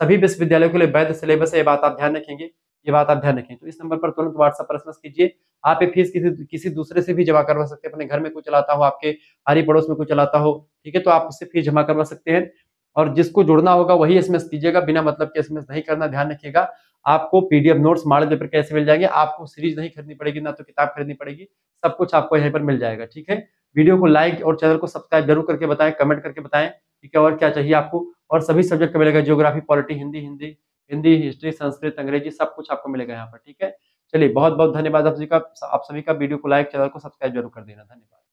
सभी विश्वविद्यालयों के लिए वैध सिलेबस है, ये बात आप ध्यान रखेंगे, ये बात आप ध्यान रखें। तो इस नंबर पर तुरंत व्हाट्सएप पर एसएमएस कीजिए। आप ये फीस किसी दूसरे से भी जमा करवा सकते हैं। अपने घर में कोई चलाता हो, आपके आरी पड़ोस में कोई चलाता हो, ठीक है, तो आप उससे फीस जमा करवा सकते हैं। और जिसको जुड़ना होगा वही एसएमएस कीजिएगा, बिना मतलब के एसएमएस नहीं करना। ध्यान रखिएगा, आपको पीडीएफ नोट्स मॉडल पेपर कैसे मिल जाएंगे, आपको सीरीज नहीं खरीदनी पड़ेगी, ना तो किताब खरीदनी पड़ेगी, सब कुछ आपको यहीं पर मिल जाएगा। ठीक है, वीडियो को लाइक और चैनल को सब्सक्राइब जरूर करके बताएं, कमेंट करके बताएं कि और क्या चाहिए आपको। और सभी सब्जेक्ट का मिलेगा, geography, polity, Hindi, history, Sanskrit, अंग्रेजी, सब कुछ आपको मिलेगा यहाँ पर। ठीक है, चलिए बहुत बहुत धन्यवाद आप सभी का। वीडियो को लाइक, चैनल को सब्सक्राइब जरूर कर देना। धन्यवाद।